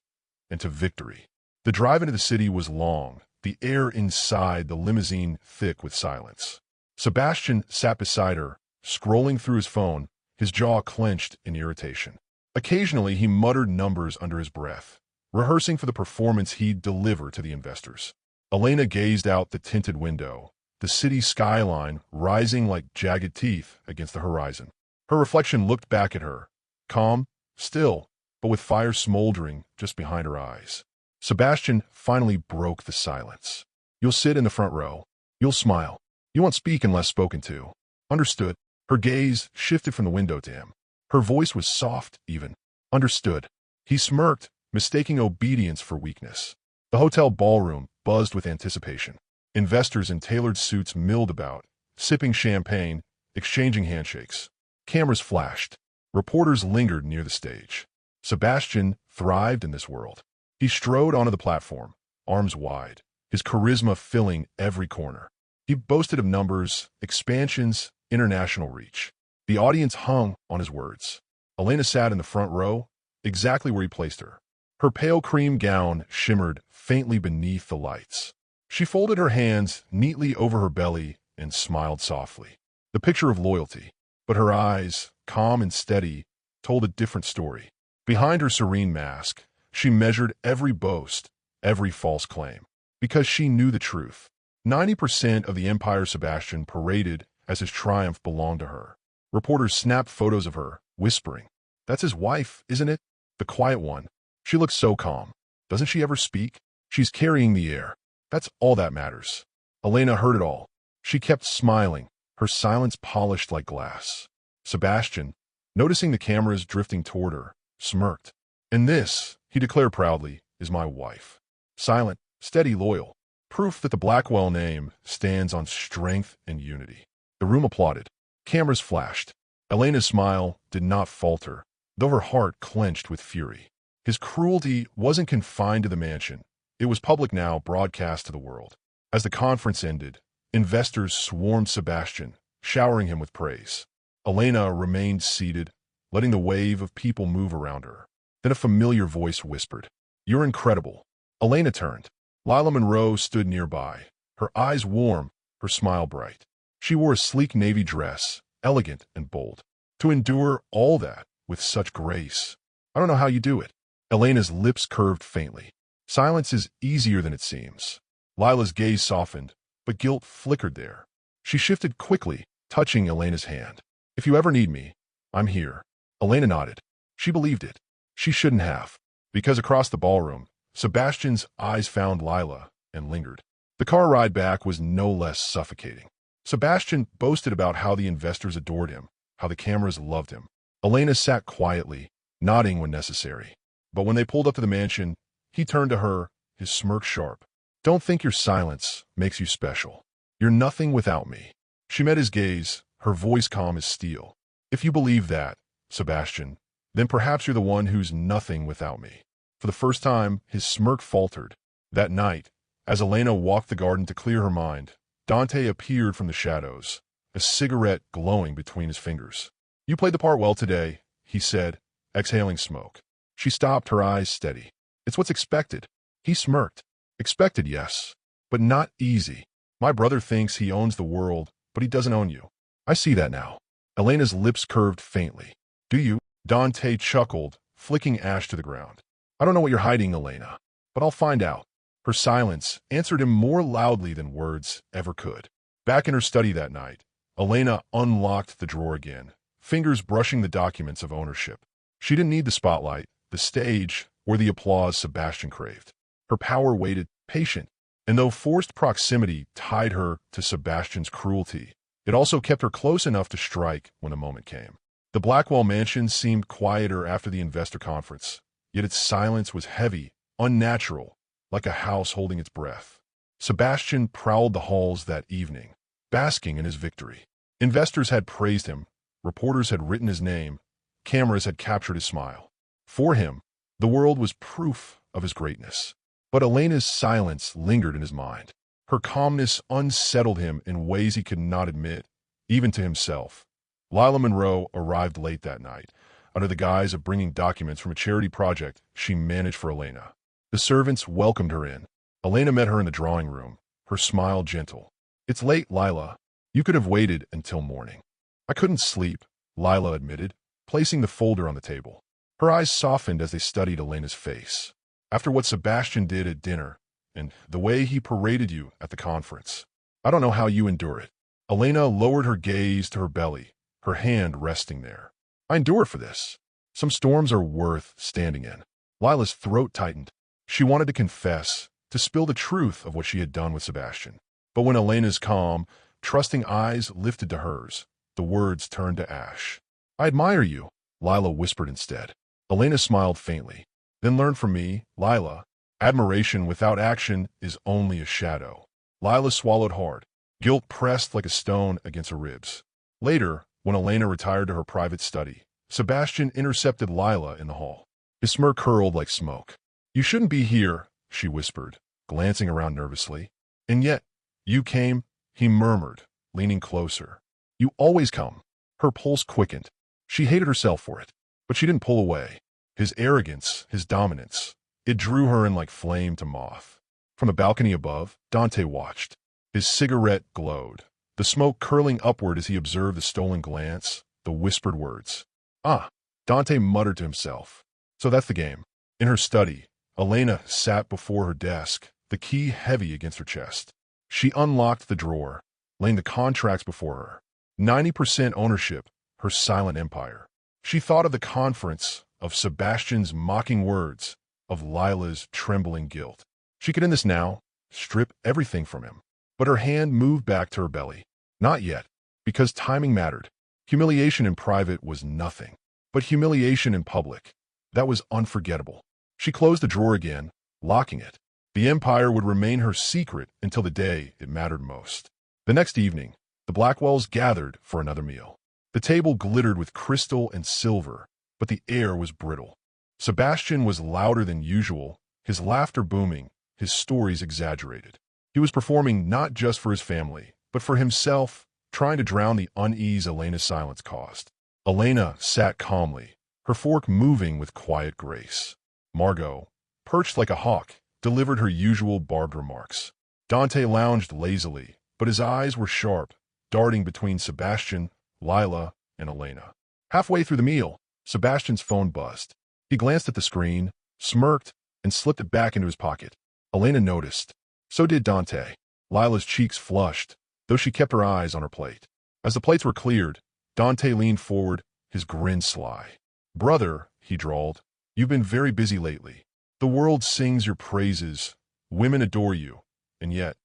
and to victory. The drive into the city was long, the air inside the limousine thick with silence. Sebastian sat beside her, scrolling through his phone, his jaw clenched in irritation. Occasionally, he muttered numbers under his breath, rehearsing for the performance he'd deliver to the investors. Elena gazed out the tinted window, the city skyline rising like jagged teeth against the horizon. Her reflection looked back at her, calm, still, but with fire smoldering just behind her eyes. Sebastian finally broke the silence. You'll sit in the front row. You'll smile. You won't speak unless spoken to. Understood. Her gaze shifted from the window to him. Her voice was soft, even. Understood. He smirked, mistaking obedience for weakness. The hotel ballroom buzzed with anticipation. Investors in tailored suits milled about, sipping champagne, exchanging handshakes. Cameras flashed. Reporters lingered near the stage. Sebastian thrived in this world. He strode onto the platform, arms wide, his charisma filling every corner. He boasted of numbers, expansions, international reach. The audience hung on his words. Elena sat in the front row, exactly where he placed her. Her pale cream gown shimmered faintly beneath the lights. She folded her hands neatly over her belly and smiled softly. The picture of loyalty, but her eyes, calm and steady, told a different story. Behind her serene mask, she measured every boast, every false claim, because she knew the truth. 90% of the empire Sebastian paraded as his triumph belonged to her. Reporters snapped photos of her, whispering, "That's his wife, isn't it? The quiet one. She looks so calm. Doesn't she ever speak? She's carrying the air. That's all that matters." Elena heard it all. She kept smiling, her silence polished like glass. Sebastian, noticing the cameras drifting toward her, smirked. "And this," he declared proudly, "is my wife. Silent, steady, loyal. Proof that the Blackwell name stands on strength and unity." The room applauded. Cameras flashed. Elena's smile did not falter, though her heart clenched with fury. His cruelty wasn't confined to the mansion. It was public now, broadcast to the world. As the conference ended, investors swarmed Sebastian, showering him with praise. Elena remained seated, letting the wave of people move around her. Then a familiar voice whispered, "You're incredible." Elena turned. Lila Monroe stood nearby, her eyes warm, her smile bright. She wore a sleek navy dress, elegant and bold. To endure all that with such grace. "I don't know how you do it." Elena's lips curved faintly. "Silence is easier than it seems." Lila's gaze softened, but guilt flickered there. She shifted quickly, touching Elena's hand. "If you ever need me, I'm here." Elena nodded. She believed it. She shouldn't have. Because across the ballroom, Sebastian's eyes found Lila and lingered. The car ride back was no less suffocating. Sebastian boasted about how the investors adored him, how the cameras loved him. Elena sat quietly, nodding when necessary. But when they pulled up to the mansion, he turned to her, his smirk sharp. "Don't think your silence makes you special. You're nothing without me." She met his gaze, her voice calm as steel. "If you believe that, Sebastian, then perhaps you're the one who's nothing without me." For the first time, his smirk faltered. That night, as Elena walked the garden to clear her mind, Dante appeared from the shadows, a cigarette glowing between his fingers. "You played the part well today," he said, exhaling smoke. She stopped, her eyes steady. "It's what's expected." He smirked. "Expected, yes, but not easy. My brother thinks he owns the world, but he doesn't own you. I see that now." Elena's lips curved faintly. "Do you?" Dante chuckled, flicking ash to the ground. "I don't know what you're hiding, Elena, but I'll find out." Her silence answered him more loudly than words ever could. Back in her study that night, Elena unlocked the drawer again, fingers brushing the documents of ownership. She didn't need the spotlight, the stage, or the applause Sebastian craved. Her power waited, patient, and though forced proximity tied her to Sebastian's cruelty, it also kept her close enough to strike when the moment came. The Blackwell mansion seemed quieter after the investor conference. yet its silence was heavy, unnatural, like a house holding its breath. Sebastian prowled the halls that evening, basking in his victory. Investors had praised him, reporters had written his name, cameras had captured his smile. For him, the world was proof of his greatness. But Elena's silence lingered in his mind. Her calmness unsettled him in ways he could not admit, even to himself. Lila Monroe arrived late that night, under the guise of bringing documents from a charity project she managed for Elena. The servants welcomed her in. Elena met her in the drawing room, her smile gentle. "It's late, Lila. You could have waited until morning." "I couldn't sleep," Lila admitted, placing the folder on the table. Her eyes softened as they studied Elena's face. "After what Sebastian did at dinner, and the way he paraded you at the conference, I don't know how you endure it." Elena lowered her gaze to her belly, her hand resting there. "I endure for this. Some storms are worth standing in." Lila's throat tightened. She wanted to confess, to spill the truth of what she had done with Sebastian. But when Elena's calm, trusting eyes lifted to hers, the words turned to ash. "I admire you," Lila whispered instead. Elena smiled faintly. "Then learn from me, Lila. Admiration without action is only a shadow." Lila swallowed hard. Guilt pressed like a stone against her ribs. Later, when Elena retired to her private study, Sebastian intercepted Lila in the hall. His smirk curled like smoke. "You shouldn't be here," she whispered, glancing around nervously. "And yet, you came," he murmured, leaning closer. "You always come." Her pulse quickened. She hated herself for it, but she didn't pull away. His arrogance, his dominance, it drew her in like flame to moth. From the balcony above, Dante watched. His cigarette glowed, the smoke curling upward as he observed the stolen glance, the whispered words. "Ah," Dante muttered to himself. "So that's the game." In her study, Elena sat before her desk, the key heavy against her chest. She unlocked the drawer, laying the contracts before her. 90% ownership, her silent empire. She thought of the conference, of Sebastian's mocking words, of Lila's trembling guilt. She could end this now, strip everything from him. But her hand moved back to her belly. Not yet, because timing mattered. Humiliation in private was nothing. But humiliation in public, that was unforgettable. She closed the drawer again, locking it. The empire would remain her secret until the day it mattered most. The next evening, the Blackwells gathered for another meal. The table glittered with crystal and silver, but the air was brittle. Sebastian was louder than usual, his laughter booming, his stories exaggerated. He was performing not just for his family, but for himself, trying to drown the unease Elena's silence caused. Elena sat calmly, her fork moving with quiet grace. Margot, perched like a hawk, delivered her usual barbed remarks. Dante lounged lazily, but his eyes were sharp, darting between Sebastian, Lila, and Elena. Halfway through the meal, Sebastian's phone buzzed. He glanced at the screen, smirked, and slipped it back into his pocket. Elena noticed. So did Dante. Lila's cheeks flushed, though she kept her eyes on her plate. As the plates were cleared, Dante leaned forward, his grin sly. "Brother," he drawled, "you've been very busy lately. The world sings your praises, women adore you, and yet..."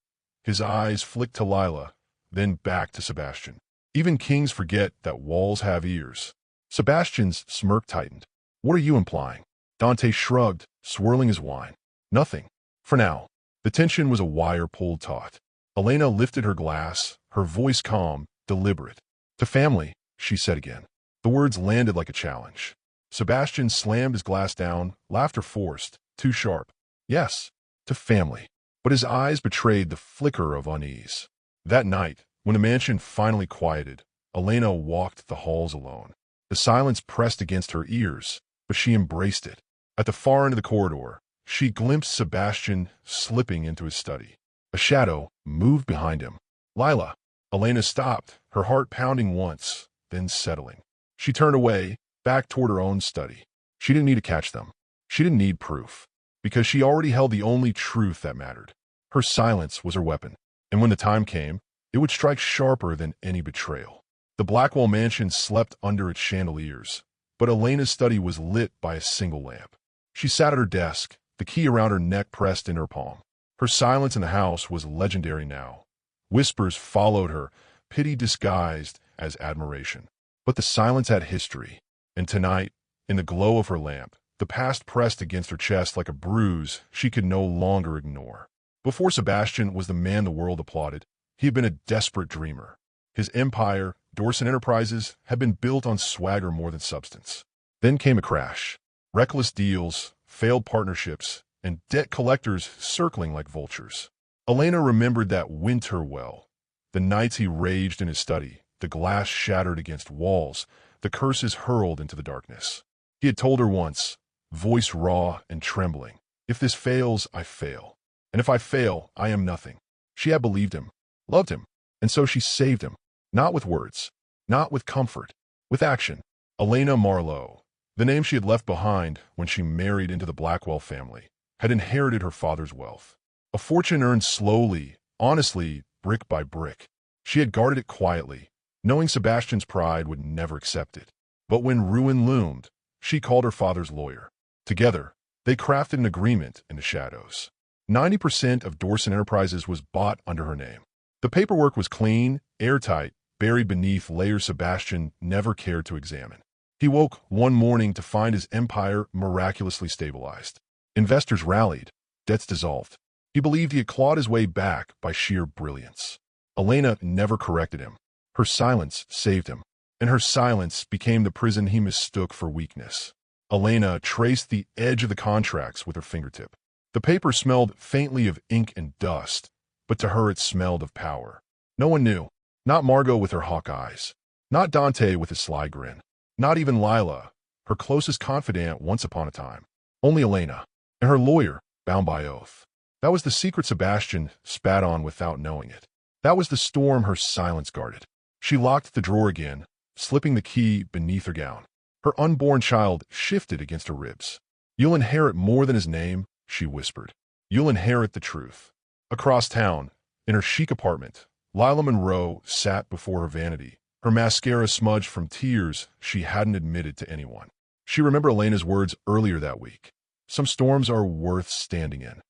His eyes flicked to Lila, then back to Sebastian. "Even kings forget that walls have ears." Sebastian's smirk tightened. "What are you implying?" Dante shrugged, swirling his wine. "Nothing. For now." The tension was a wire pulled taut. Elena lifted her glass, her voice calm, deliberate. "To family," she said again. The words landed like a challenge. Sebastian slammed his glass down, laughter forced, too sharp. "Yes, to family." But his eyes betrayed the flicker of unease. That night, when the mansion finally quieted, Elena walked the halls alone. The silence pressed against her ears, but she embraced it. At the far end of the corridor, she glimpsed Sebastian slipping into his study. A shadow moved behind him. "Lila." Elena stopped, her heart pounding once, then settling. She turned away, back toward her own study. She didn't need to catch them. She didn't need proof, because she already held the only truth that mattered. Her silence was her weapon, and when the time came, it would strike sharper than any betrayal. The Blackwell mansion slept under its chandeliers, but Elena's study was lit by a single lamp. She sat at her desk, the key around her neck pressed in her palm. Her silence in the house was legendary now. Whispers followed her, pity disguised as admiration. But the silence had history, and tonight, in the glow of her lamp, the past pressed against her chest like a bruise she could no longer ignore. Before Sebastian was the man the world applauded, he had been a desperate dreamer. His empire, Dorset Enterprises, had been built on swagger more than substance. Then came a crash. Reckless deals, failed partnerships, and debt collectors circling like vultures. Elena remembered that winter well. The nights he raged in his study, the glass shattered against walls, the curses hurled into the darkness. He had told her once, voice raw and trembling, "If this fails, I fail. And if I fail, I am nothing." She had believed him, loved him, and so she saved him, not with words, not with comfort, with action. Elena Marlowe, the name she had left behind when she married into the Blackwell family, had inherited her father's wealth. A fortune earned slowly, honestly, brick by brick. She had guarded it quietly, knowing Sebastian's pride would never accept it. But when ruin loomed, she called her father's lawyer. Together, they crafted an agreement in the shadows. 90% of Dorset Enterprises was bought under her name. The paperwork was clean, airtight, buried beneath layers Sebastian never cared to examine. He woke one morning to find his empire miraculously stabilized. Investors rallied, debts dissolved. He believed he had clawed his way back by sheer brilliance. Elena never corrected him. Her silence saved him, and her silence became the prison he mistook for weakness. Elena traced the edge of the contracts with her fingertip. The paper smelled faintly of ink and dust, but to her it smelled of power. No one knew. Not Margot with her hawk eyes. Not Dante with his sly grin. Not even Lila, her closest confidant once upon a time. Only Elena, and her lawyer, bound by oath. That was the secret Sebastian spat on without knowing it. That was the storm her silence guarded. She locked the drawer again, slipping the key beneath her gown. Her unborn child shifted against her ribs. "You'll inherit more than his name," she whispered. "You'll inherit the truth." Across town, in her chic apartment, Lila Monroe sat before her vanity, her mascara smudged from tears she hadn't admitted to anyone. She remembered Elena's words earlier that week. Some storms are worth standing in.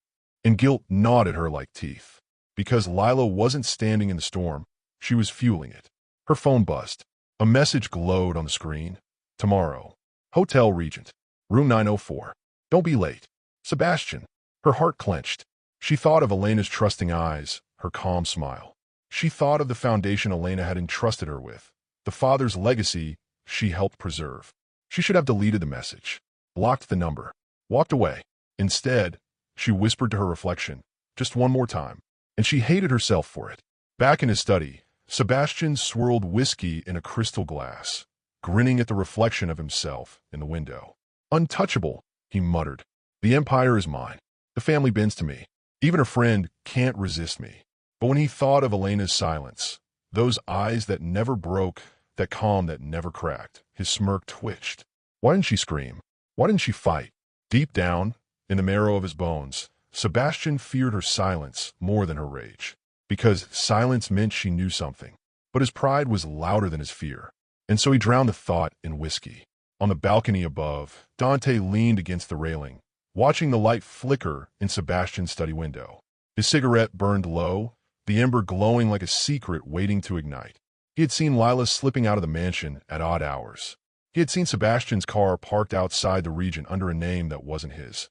And guilt gnawed at her like teeth. Because Lila wasn't standing in the storm, she was fueling it. Her phone buzzed. A message glowed on the screen. "Tomorrow. Hotel Regent. Room 904. Don't be late. Sebastian." Her heart clenched. She thought of Elena's trusting eyes, her calm smile. She thought of the foundation Elena had entrusted her with, the father's legacy she helped preserve. She should have deleted the message, blocked the number, walked away. Instead, she whispered to her reflection, just one more time, and she hated herself for it. Back in his study, Sebastian swirled whiskey in a crystal glass, grinning at the reflection of himself in the window. "Untouchable," he muttered. "The empire is mine. The family bends to me. Even a friend can't resist me." But when he thought of Elena's silence, those eyes that never broke, that calm that never cracked, his smirk twitched. Why didn't she scream? Why didn't she fight? Deep down, in the marrow of his bones, Sebastian feared her silence more than her rage. Because silence meant she knew something. But his pride was louder than his fear. And so he drowned the thought in whiskey. On the balcony above, Dante leaned against the railing, watching the light flicker in Sebastian's study window. His cigarette burned low, the ember glowing like a secret waiting to ignite. He had seen Lila slipping out of the mansion at odd hours. He had seen Sebastian's car parked outside the Regent under a name that wasn't his.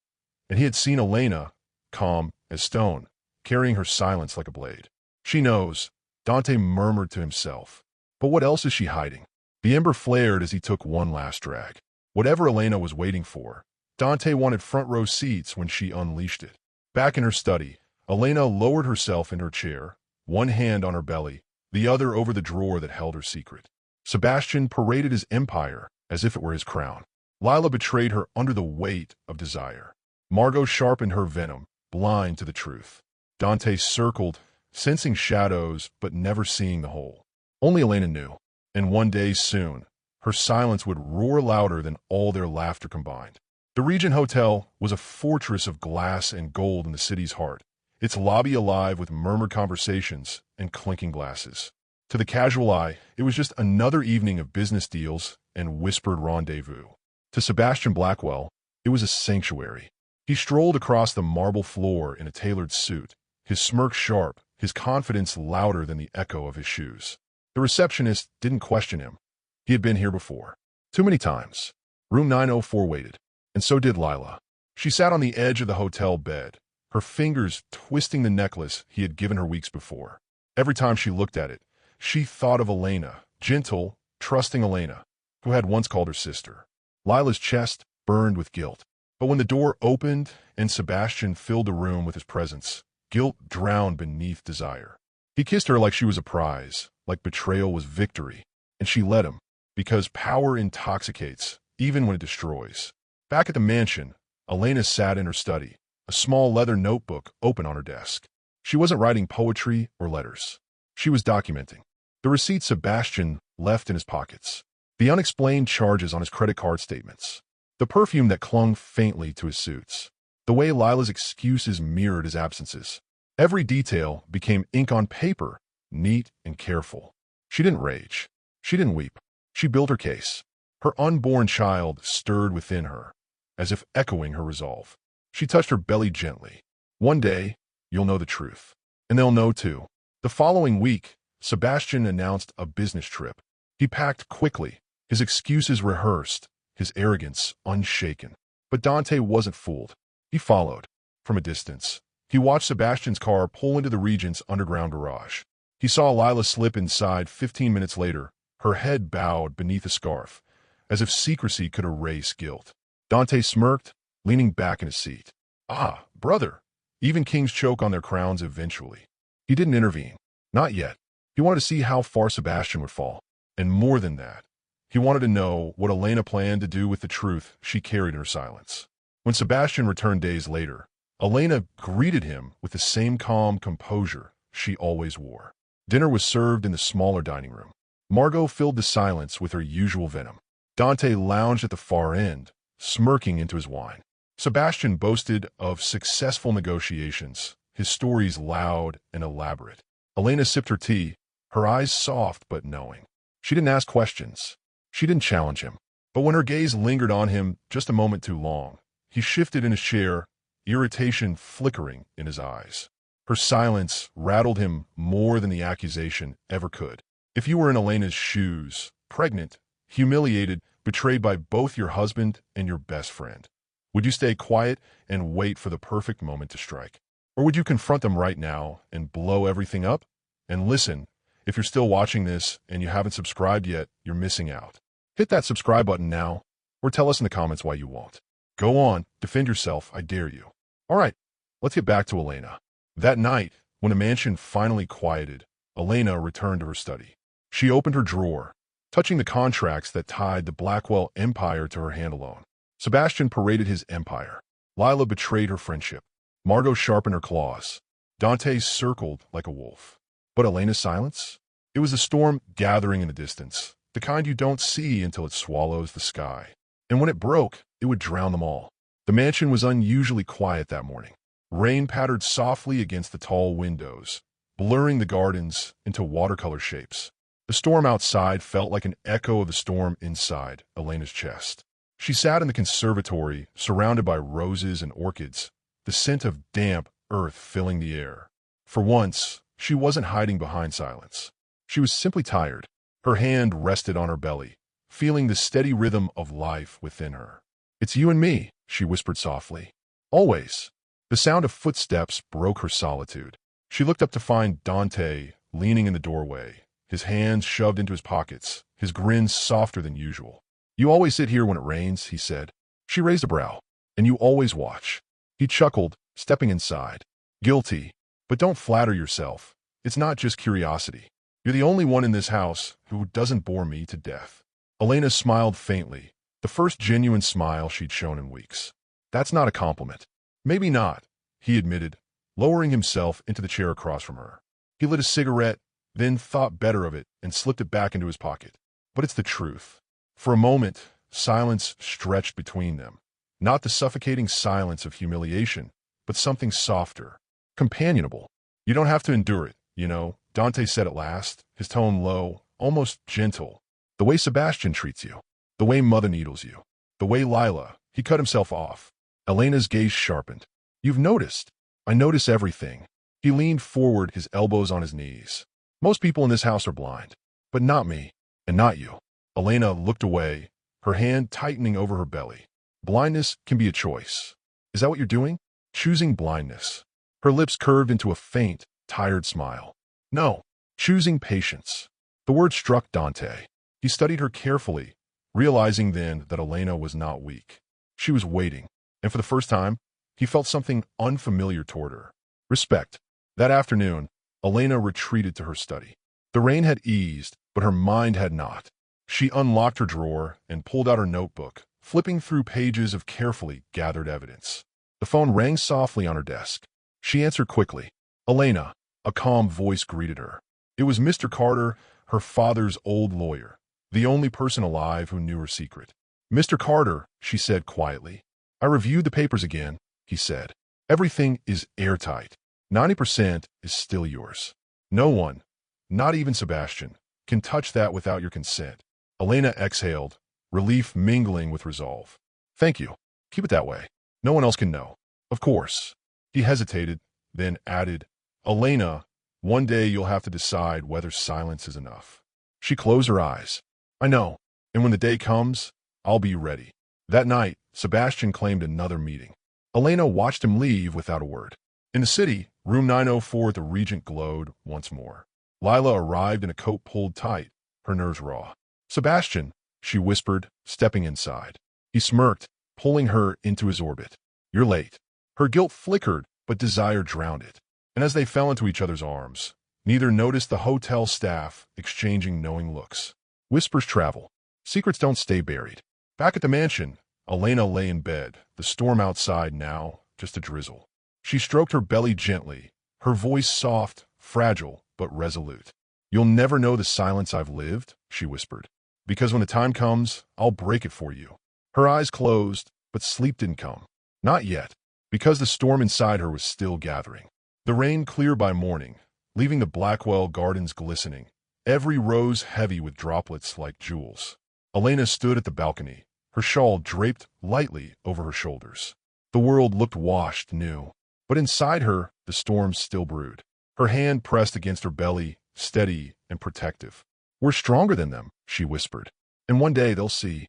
And he had seen Elena, calm as stone, carrying her silence like a blade. "She knows," Dante murmured to himself. "But what else is she hiding?" The ember flared as he took one last drag. Whatever Elena was waiting for, Dante wanted front row seats when she unleashed it. Back in her study, Elena lowered herself in her chair, one hand on her belly, the other over the drawer that held her secret. Sebastian paraded his empire as if it were his crown. Lila betrayed her under the weight of desire. Margot sharpened her venom, blind to the truth. Dante circled, sensing shadows but never seeing the whole. Only Elena knew, and one day soon, her silence would roar louder than all their laughter combined. The Regent Hotel was a fortress of glass and gold in the city's heart, its lobby alive with murmured conversations and clinking glasses. To the casual eye, it was just another evening of business deals and whispered rendezvous. To Sebastian Blackwell, it was a sanctuary. He strolled across the marble floor in a tailored suit, his smirk sharp, his confidence louder than the echo of his shoes. The receptionist didn't question him. He had been here before. Too many times. Room 904 waited. and so did Lila. She sat on the edge of the hotel bed, her fingers twisting the necklace he had given her weeks before. Every time she looked at it, she thought of Elena, gentle, trusting Elena, who had once called her sister. Lila's chest burned with guilt. But when the door opened and Sebastian filled the room with his presence, guilt drowned beneath desire. He kissed her like she was a prize, like betrayal was victory, and she let him, because power intoxicates, even when it destroys. Back at the mansion, Elena sat in her study, a small leather notebook open on her desk. She wasn't writing poetry or letters. She was documenting the receipts Sebastian left in his pockets, the unexplained charges on his credit card statements, the perfume that clung faintly to his suits, the way Lila's excuses mirrored his absences. Every detail became ink on paper, neat and careful. She didn't rage. She didn't weep. She built her case. Her unborn child stirred within her, as if echoing her resolve. She touched her belly gently. One day, you'll know the truth. And they'll know too. The following week, Sebastian announced a business trip. He packed quickly, his excuses rehearsed, his arrogance unshaken. But Dante wasn't fooled. He followed. From a distance, he watched Sebastian's car pull into the Regent's underground garage. He saw Lila slip inside 15 minutes later, her head bowed beneath a scarf, as if secrecy could erase guilt. Dante smirked, leaning back in his seat. Ah, brother. Even kings choke on their crowns eventually. He didn't intervene. Not yet. He wanted to see how far Sebastian would fall. And more than that, he wanted to know what Elena planned to do with the truth she carried in her silence. When Sebastian returned days later, Elena greeted him with the same calm composure she always wore. Dinner was served in the smaller dining room. Margot filled the silence with her usual venom. Dante lounged at the far end, smirking into his wine. Sebastian boasted of successful negotiations, his stories loud and elaborate. Elena sipped her tea, her eyes soft but knowing. She didn't ask questions. She didn't challenge him. But when her gaze lingered on him just a moment too long, he shifted in his chair, irritation flickering in his eyes. Her silence rattled him more than the accusation ever could. If you were in Elena's shoes, pregnant, humiliated, betrayed by both your husband and your best friend, would you stay quiet and wait for the perfect moment to strike? Or would you confront them right now and blow everything up? And listen, if you're still watching this and you haven't subscribed yet, you're missing out. Hit that subscribe button now, or tell us in the comments why you won't. Go on, defend yourself, I dare you. All right, let's get back to Elena. That night, when the mansion finally quieted, Elena returned to her study. She opened her drawer, touching the contracts that tied the Blackwell empire to her hand alone. Sebastian paraded his empire. Lila betrayed her friendship. Margot sharpened her claws. Dante circled like a wolf. But Elena's silence? It was a storm gathering in the distance, the kind you don't see until it swallows the sky. And when it broke, it would drown them all. The mansion was unusually quiet that morning. Rain pattered softly against the tall windows, blurring the gardens into watercolor shapes. The storm outside felt like an echo of the storm inside Elena's chest. She sat in the conservatory, surrounded by roses and orchids, the scent of damp earth filling the air. For once, she wasn't hiding behind silence. She was simply tired. Her hand rested on her belly, feeling the steady rhythm of life within her. "It's you and me," she whispered softly. "Always." The sound of footsteps broke her solitude. She looked up to find Dante leaning in the doorway, his hands shoved into his pockets, his grin softer than usual. "You always sit here when it rains," he said. She raised a brow. "And you always watch." He chuckled, stepping inside. "Guilty. But don't flatter yourself. It's not just curiosity. You're the only one in this house who doesn't bore me to death." Elena smiled faintly, the first genuine smile she'd shown in weeks. "That's not a compliment." "Maybe not," he admitted, lowering himself into the chair across from her. He lit a cigarette, then thought better of it and slipped it back into his pocket. "But it's the truth." For a moment, silence stretched between them. Not the suffocating silence of humiliation, but something softer, companionable. "You don't have to endure it, you know," Dante said at last, his tone low, almost gentle. "The way Sebastian treats you, the way Mother needles you, the way Lila—" He cut himself off. Elena's gaze sharpened. "You've noticed." "I notice everything." He leaned forward, his elbows on his knees. "Most people in this house are blind, but not me, and not you." Elena looked away, her hand tightening over her belly. Blindness can be a choice. Is that what you're doing? Choosing blindness. Her lips curved into a faint, tired smile. No, choosing patience. The word struck Dante. He studied her carefully, realizing then that Elena was not weak. She was waiting, and for the first time, he felt something unfamiliar toward her. Respect. That afternoon, Elena retreated to her study. The rain had eased, but her mind had not. She unlocked her drawer and pulled out her notebook, flipping through pages of carefully gathered evidence. The phone rang softly on her desk. She answered quickly. Elena, a calm voice greeted her. It was Mr. Carter, her father's old lawyer, the only person alive who knew her secret. Mr. Carter, she said quietly. I reviewed the papers again, he said. Everything is airtight. 90% is still yours. No one, not even Sebastian, can touch that without your consent. Elena exhaled, relief mingling with resolve. Thank you. Keep it that way. No one else can know. Of course. He hesitated, then added, Elena, one day you'll have to decide whether silence is enough. She closed her eyes. I know, and when the day comes, I'll be ready. That night, Sebastian claimed another meeting. Elena watched him leave without a word. In the city, room 904 at the Regent glowed once more. Lila arrived in a coat pulled tight, her nerves raw. Sebastian, she whispered, stepping inside. He smirked, pulling her into his orbit. You're late. Her guilt flickered, but desire drowned it. And as they fell into each other's arms, neither noticed the hotel staff exchanging knowing looks. Whispers travel. Secrets don't stay buried. Back at the mansion, Elena lay in bed, the storm outside now just a drizzle. She stroked her belly gently, her voice soft, fragile, but resolute. You'll never know the silence I've lived, she whispered. Because when the time comes, I'll break it for you. Her eyes closed, but sleep didn't come. Not yet, because the storm inside her was still gathering. The rain cleared by morning, leaving the Blackwell gardens glistening, every rose heavy with droplets like jewels. Elena stood at the balcony, her shawl draped lightly over her shoulders. The world looked washed new, but inside her, the storm still brewed. Her hand pressed against her belly, steady and protective. We're stronger than them, she whispered, and one day they'll see.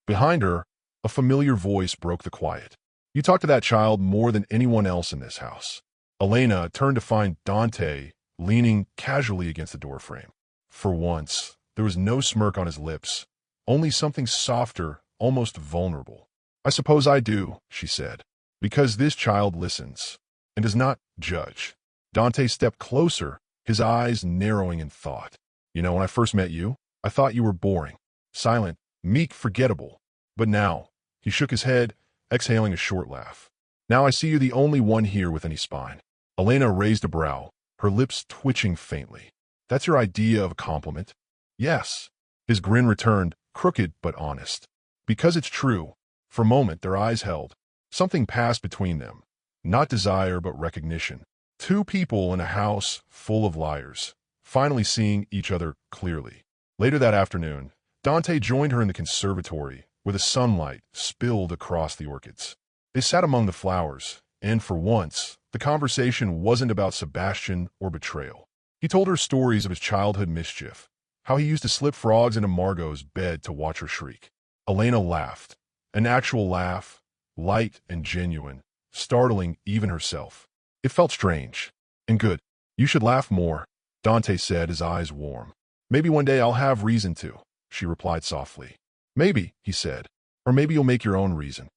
Behind her, a familiar voice broke the quiet. You talk to that child more than anyone else in this house. Elena turned to find Dante leaning casually against the doorframe. For once, there was no smirk on his lips, only something softer, almost vulnerable. I suppose I do, she said, because this child listens and does not judge. Dante stepped closer, his eyes narrowing in thought. You know, when I first met you, I thought you were boring, silent, meek, forgettable. But now, he shook his head, exhaling a short laugh. Now I see you the only one here with any spine. Elena raised a brow, her lips twitching faintly. That's your idea of a compliment? Yes. His grin returned, crooked but honest. Because it's true. For a moment, their eyes held. Something passed between them. Not desire, but recognition. Two people in a house full of liars, finally seeing each other clearly. Later that afternoon, Dante joined her in the conservatory, where the sunlight spilled across the orchids. They sat among the flowers, and for once, the conversation wasn't about Sebastian or betrayal. He told her stories of his childhood mischief, how he used to slip frogs into Margot's bed to watch her shriek. Elena laughed, an actual laugh, light and genuine, startling even herself. It felt strange and good. You should laugh more, Dante said, his eyes warm. Maybe one day I'll have reason to, she replied softly. Maybe, he said, or maybe you'll make your own reason.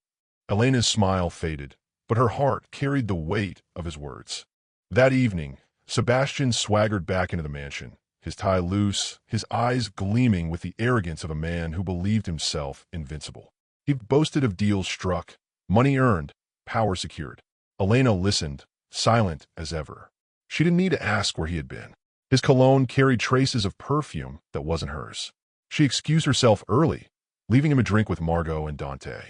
Elena's smile faded, but her heart carried the weight of his words. That evening, Sebastian swaggered back into the mansion, his tie loose, his eyes gleaming with the arrogance of a man who believed himself invincible. He boasted of deals struck, money earned, power secured. Elena listened, silent as ever. She didn't need to ask where he had been. His cologne carried traces of perfume that wasn't hers. She excused herself early, leaving him a drink with Margot and Dante.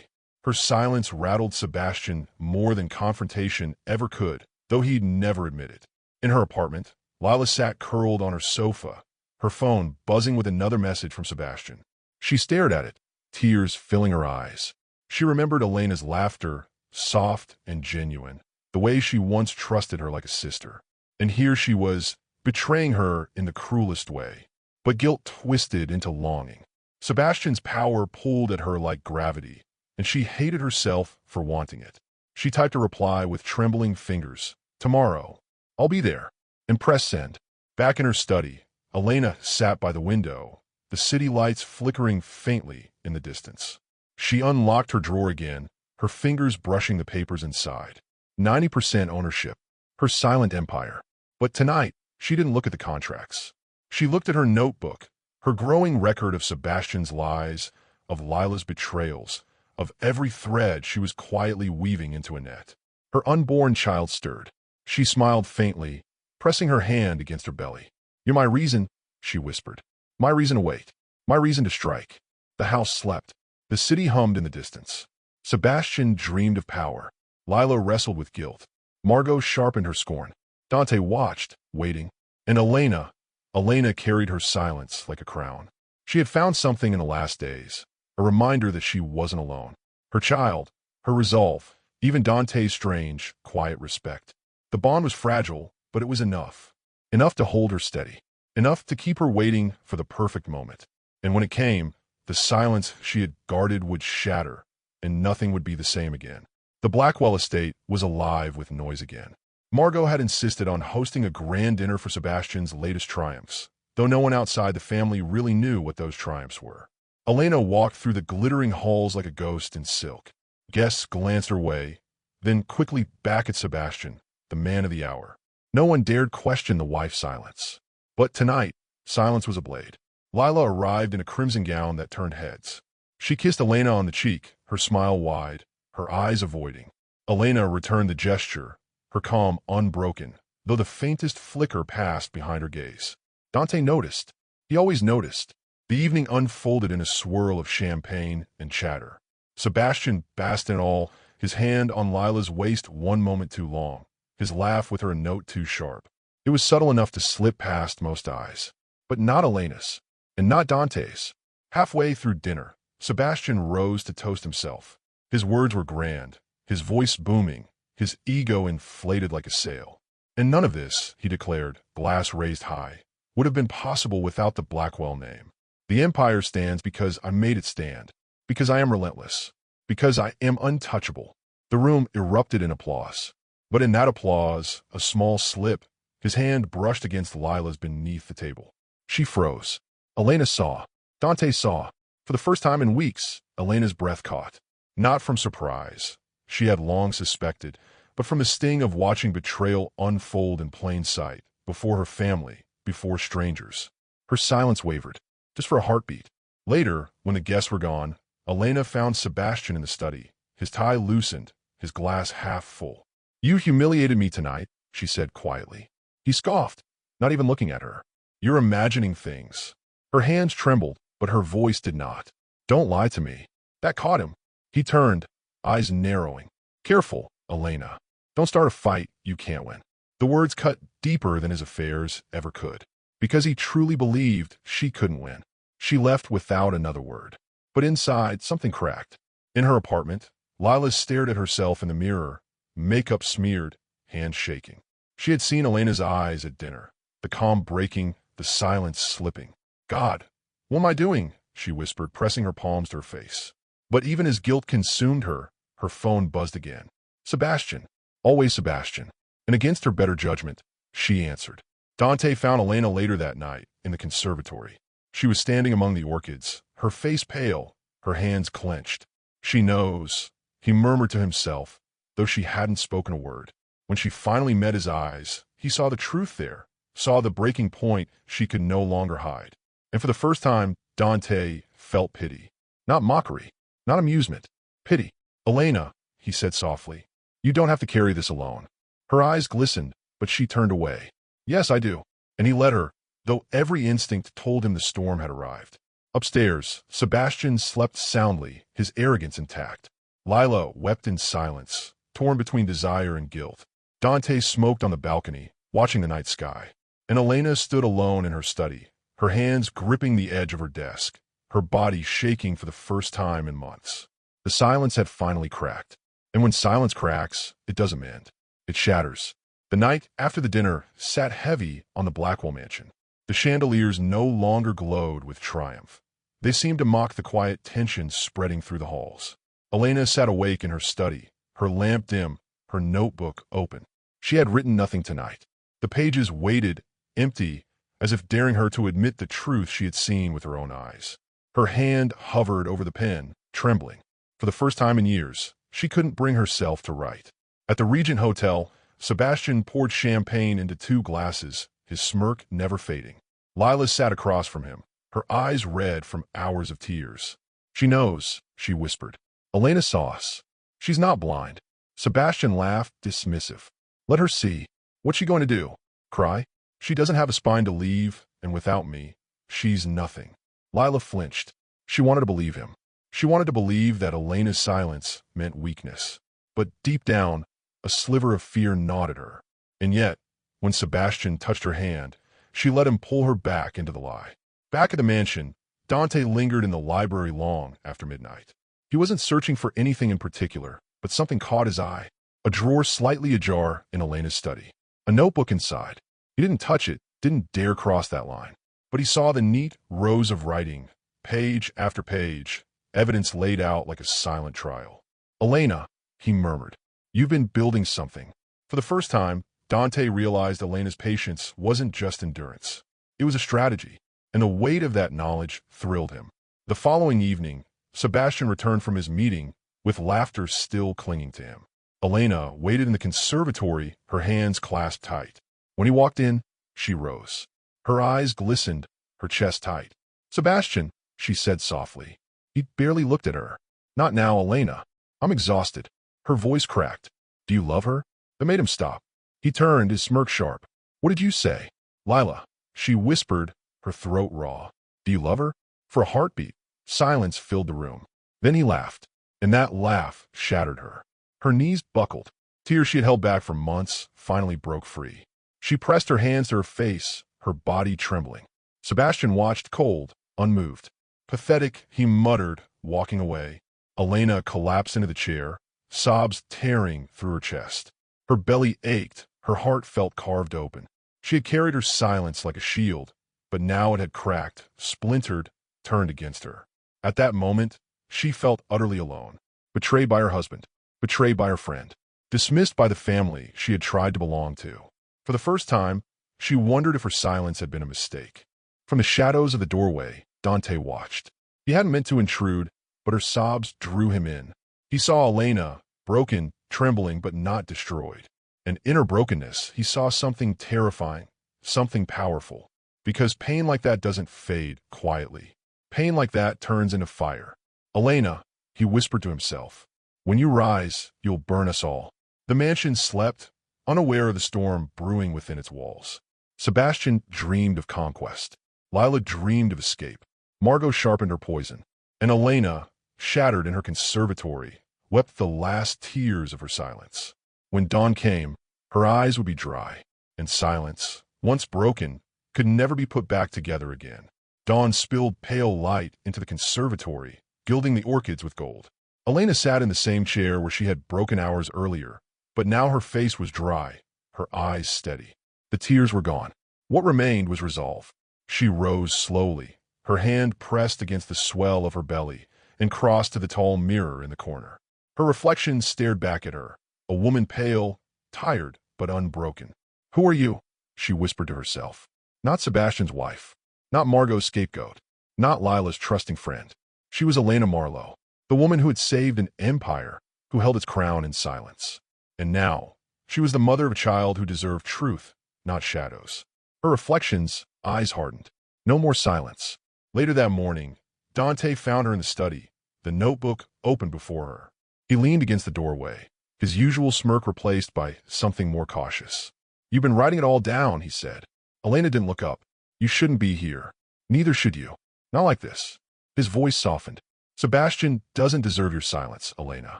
Her silence rattled Sebastian more than confrontation ever could, though he'd never admit it. In her apartment, Lila sat curled on her sofa, her phone buzzing with another message from Sebastian. She stared at it, tears filling her eyes. She remembered Elena's laughter, soft and genuine, the way she once trusted her like a sister. And here she was, betraying her in the cruelest way. But guilt twisted into longing. Sebastian's power pulled at her like gravity, and she hated herself for wanting it. She typed a reply with trembling fingers. "Tomorrow. I'll be there," and pressed send. Back in her study, Elena sat by the window, the city lights flickering faintly in the distance. She unlocked her drawer again, her fingers brushing the papers inside. 90% ownership. Her silent empire. But tonight, she didn't look at the contracts. She looked at her notebook, her growing record of Sebastian's lies, of Lila's betrayals, of every thread she was quietly weaving into a net. Her unborn child stirred. She smiled faintly, pressing her hand against her belly. "You're my reason," she whispered. "My reason to wait. My reason to strike." The house slept. The city hummed in the distance. Sebastian dreamed of power. Lila wrestled with guilt. Margot sharpened her scorn. Dante watched, waiting. And Elena carried her silence like a crown. She had found something in the last days, a reminder that she wasn't alone. Her child, her resolve, even Dante's strange, quiet respect. The bond was fragile, but it was enough. Enough to hold her steady. Enough to keep her waiting for the perfect moment. And when it came, the silence she had guarded would shatter, and nothing would be the same again. The Blackwell estate was alive with noise again. Margot had insisted on hosting a grand dinner for Sebastian's latest triumphs, though no one outside the family really knew what those triumphs were. Elena walked through the glittering halls like a ghost in silk. Guests glanced her way, then quickly back at Sebastian, the man of the hour. No one dared question the wife's silence. But tonight, silence was a blade. Lila arrived in a crimson gown that turned heads. She kissed Elena on the cheek, her smile wide, her eyes avoiding. Elena returned the gesture, her calm unbroken, though the faintest flicker passed behind her gaze. Dante noticed. He always noticed. The evening unfolded in a swirl of champagne and chatter. Sebastian basked in it all, his hand on Lila's waist one moment too long, his laugh with her a note too sharp. It was subtle enough to slip past most eyes. But not Elena's, and not Dante's. Halfway through dinner, Sebastian rose to toast himself. His words were grand, his voice booming, his ego inflated like a sail. And none of this, he declared, glass raised high, would have been possible without the Blackwell name. The empire stands because I made it stand, because I am relentless, because I am untouchable. The room erupted in applause. But in that applause, a small slip, his hand brushed against Lila's beneath the table. She froze. Elena saw. Dante saw. For the first time in weeks, Elena's breath caught. Not from surprise, she had long suspected, but from the sting of watching betrayal unfold in plain sight, before her family, before strangers. Her silence wavered, just for a heartbeat. Later, when the guests were gone, Elena found Sebastian in the study, his tie loosened, his glass half full. "You humiliated me tonight," she said quietly. He scoffed, not even looking at her. "You're imagining things." Her hands trembled, but her voice did not. "Don't lie to me." That caught him. He turned, eyes narrowing. "Careful, Elena. Don't start a fight you can't win." The words cut deeper than his affairs ever could, because he truly believed she couldn't win. She left without another word. But inside, something cracked. In her apartment, Lila stared at herself in the mirror, makeup smeared, hands shaking. She had seen Elena's eyes at dinner, the calm breaking, the silence slipping. "God, what am I doing?" she whispered, pressing her palms to her face. But even as guilt consumed her, her phone buzzed again. Sebastian. Always Sebastian. And against her better judgment, she answered. Dante found Elena later that night, in the conservatory. She was standing among the orchids, her face pale, her hands clenched. "She knows," he murmured to himself, though she hadn't spoken a word. When she finally met his eyes, he saw the truth there, saw the breaking point she could no longer hide. And for the first time, Dante felt pity. Not mockery, not amusement, pity. "Elena," he said softly, "you don't have to carry this alone." Her eyes glistened, but she turned away. "Yes, I do." And he let her, though every instinct told him the storm had arrived. Upstairs, Sebastian slept soundly, his arrogance intact. Lila wept in silence, torn between desire and guilt. Dante smoked on the balcony, watching the night sky. And Elena stood alone in her study, her hands gripping the edge of her desk, her body shaking for the first time in months. The silence had finally cracked. And when silence cracks, it doesn't mend. It shatters. The night after the dinner sat heavy on the Blackwell mansion. The chandeliers no longer glowed with triumph. They seemed to mock the quiet tension spreading through the halls. Elena sat awake in her study, her lamp dim, her notebook open. She had written nothing tonight. The pages waited, empty, as if daring her to admit the truth she had seen with her own eyes. Her hand hovered over the pen, trembling. For the first time in years, she couldn't bring herself to write. At the Regent Hotel, Sebastian poured champagne into 2 glasses, his smirk never fading. Lila sat across from him, her eyes red from hours of tears. "She knows," she whispered. "Elena saw us. She's not blind." Sebastian laughed, dismissive. "Let her see. What's she going to do? Cry? She doesn't have a spine to leave, and without me, she's nothing." Lila flinched. She wanted to believe him. She wanted to believe that Elena's silence meant weakness. But deep down, a sliver of fear gnawed at her. And yet, when Sebastian touched her hand, she let him pull her back into the lie. Back at the mansion, Dante lingered in the library long after midnight. He wasn't searching for anything in particular, but something caught his eye. A drawer slightly ajar in Elena's study. A notebook inside. He didn't touch it, didn't dare cross that line. But he saw the neat rows of writing, page after page, evidence laid out like a silent trial. "Elena," he murmured, "you've been building something." For the first time, Dante realized Elena's patience wasn't just endurance. It was a strategy, and the weight of that knowledge thrilled him. The following evening, Sebastian returned from his meeting with laughter still clinging to him. Elena waited in the conservatory, her hands clasped tight. When he walked in, she rose. Her eyes glistened, her chest tight. "Sebastian," she said softly. He barely looked at her. "Not now, Elena. I'm exhausted." Her voice cracked. "Do you love her?" That made him stop. He turned, his smirk sharp. "What did you say?" "Lila," she whispered, her throat raw. "Do you love her?" For a heartbeat, silence filled the room. Then he laughed, and that laugh shattered her. Her knees buckled. Tears she had held back for months finally broke free. She pressed her hands to her face, her body trembling. Sebastian watched cold, unmoved. "Pathetic," he muttered, walking away. Elena collapsed into the chair, sobs tearing through her chest. Her belly ached, her heart felt carved open. She had carried her silence like a shield, but now it had cracked, splintered, turned against her. At that moment, she felt utterly alone. Betrayed by her husband, betrayed by her friend, dismissed by the family she had tried to belong to. For the first time, she wondered if her silence had been a mistake. From the shadows of the doorway, Dante watched. He hadn't meant to intrude, but her sobs drew him in. He saw Elena, broken, trembling, but not destroyed. And in her brokenness, he saw something terrifying, something powerful. Because pain like that doesn't fade quietly. Pain like that turns into fire. "Elena," he whispered to himself, "when you rise, you'll burn us all." The mansion slept, unaware of the storm brewing within its walls. Sebastian dreamed of conquest. Lila dreamed of escape. Margot sharpened her poison. And Elena, shattered in her conservatory, wept the last tears of her silence. When dawn came, her eyes would be dry, and silence, once broken, could never be put back together again. Dawn spilled pale light into the conservatory, gilding the orchids with gold. Elena sat in the same chair where she had broken hours earlier, but now her face was dry, her eyes steady. The tears were gone. What remained was resolve. She rose slowly, her hand pressed against the swell of her belly, and crossed to the tall mirror in the corner. Her reflection stared back at her, a woman pale, tired, but unbroken. "Who are you?" she whispered to herself. Not Sebastian's wife, not Margot's scapegoat, not Lila's trusting friend. She was Elena Marlowe, the woman who had saved an empire, who held its crown in silence. And now, she was the mother of a child who deserved truth, not shadows. Her reflections, eyes hardened. No more silence. Later that morning, Dante found her in the study, the notebook open before her. He leaned against the doorway, his usual smirk replaced by something more cautious. "You've been writing it all down," he said. Elena didn't look up. "You shouldn't be here. Neither should you. Not like this." His voice softened. "Sebastian doesn't deserve your silence, Elena.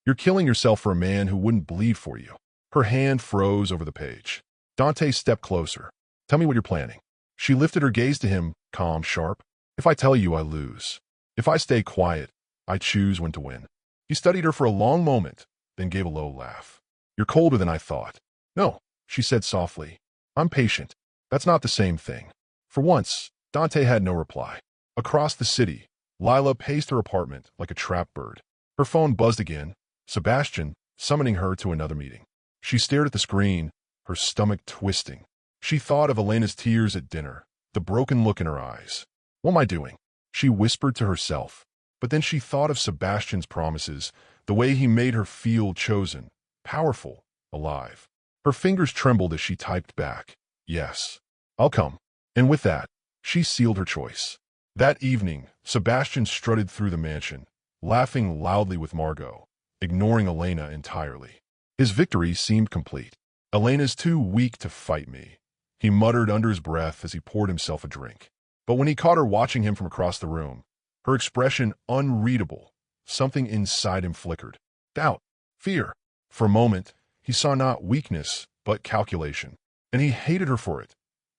You're killing yourself for a man who wouldn't bleed for you." Her hand froze over the page. Dante stepped closer. "Tell me what you're planning." She lifted her gaze to him, calm, sharp. "If I tell you, I lose. If I stay quiet, I choose when to win." He studied her for a long moment, then gave a low laugh. "You're colder than I thought." "No," she said softly. "I'm patient. That's not the same thing." For once, Dante had no reply. Across the city, Lila paced her apartment like a trapped bird. Her phone buzzed again. Sebastian, summoning her to another meeting. She stared at the screen, her stomach twisting. She thought of Elena's tears at dinner, the broken look in her eyes. What am I doing? She whispered to herself. But then she thought of Sebastian's promises, the way he made her feel chosen, powerful, alive. Her fingers trembled as she typed back, "Yes, I'll come." And with that, she sealed her choice. That evening, Sebastian strutted through the mansion, laughing loudly with Margot, ignoring Elena entirely. His victory seemed complete. "Elena's too weak to fight me," he muttered under his breath as he poured himself a drink. But when he caught her watching him from across the room, her expression unreadable, something inside him flickered. Doubt, fear. For a moment, he saw not weakness, but calculation. And he hated her for it.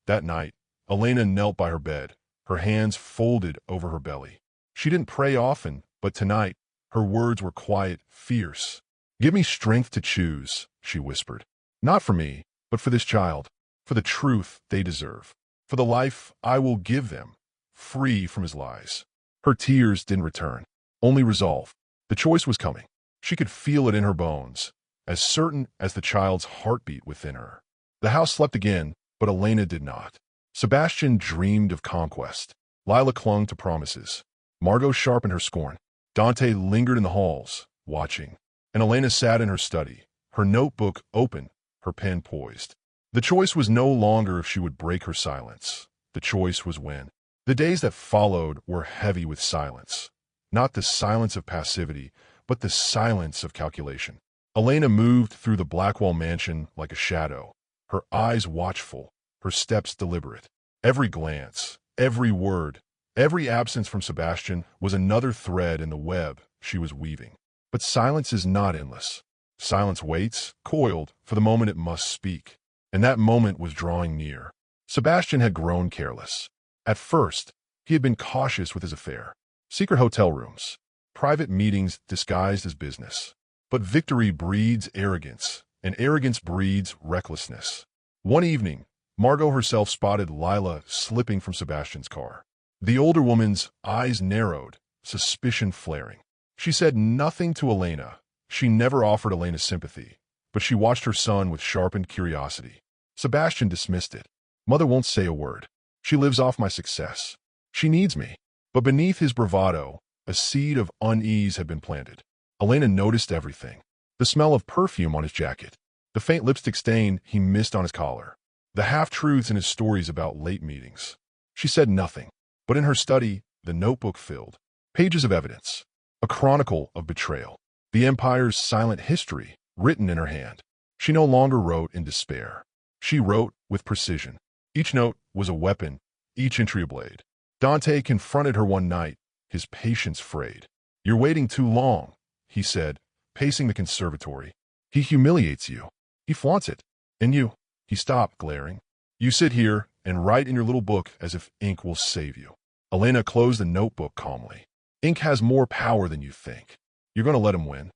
That night, Elena knelt by her bed, her hands folded over her belly. She didn't pray often, but tonight, her words were quiet, fierce. "Give me strength to choose," she whispered. "Not for me, but for this child, for the truth they deserve, for the life I will give them, free from his lies." Her tears didn't return, only resolve. The choice was coming. She could feel it in her bones, as certain as the child's heartbeat within her. The house slept again, but Elena did not. Sebastian dreamed of conquest. Lila clung to promises. Margot sharpened her scorn. Dante lingered in the halls, watching. And Elena sat in her study, her notebook open, her pen poised. The choice was no longer if she would break her silence. The choice was when. The days that followed were heavy with silence. Not the silence of passivity, but the silence of calculation. Elena moved through the Blackwell mansion like a shadow, her eyes watchful, her steps deliberate. Every glance, every word, every absence from Sebastian was another thread in the web she was weaving. But silence is not endless. Silence waits, coiled, for the moment it must speak. And that moment was drawing near. Sebastian had grown careless. At first, he had been cautious with his affair. Secret hotel rooms, private meetings disguised as business. But victory breeds arrogance, and arrogance breeds recklessness. One evening, Margot herself spotted Lila slipping from Sebastian's car. The older woman's eyes narrowed, suspicion flaring. She said nothing to Elena. She never offered Elena sympathy, but she watched her son with sharpened curiosity. Sebastian dismissed it. "Mother won't say a word. She lives off my success. She needs me." But beneath his bravado, a seed of unease had been planted. Elena noticed everything. The smell of perfume on his jacket, the faint lipstick stain he missed on his collar, the half-truths in his stories about late meetings. She said nothing, but in her study, the notebook filled. Pages of evidence, a chronicle of betrayal, the Empire's silent history written in her hand. She no longer wrote in despair. She wrote with precision. Each note was a weapon, each entry a blade. Dante confronted her one night, his patience frayed. "You're waiting too long," he said, pacing the conservatory. "He humiliates you. He flaunts it. And you," he stopped, glaring. "You sit here and write in your little book as if ink will save you." Elena closed the notebook calmly. "Ink has more power than you think. You're going to let him win."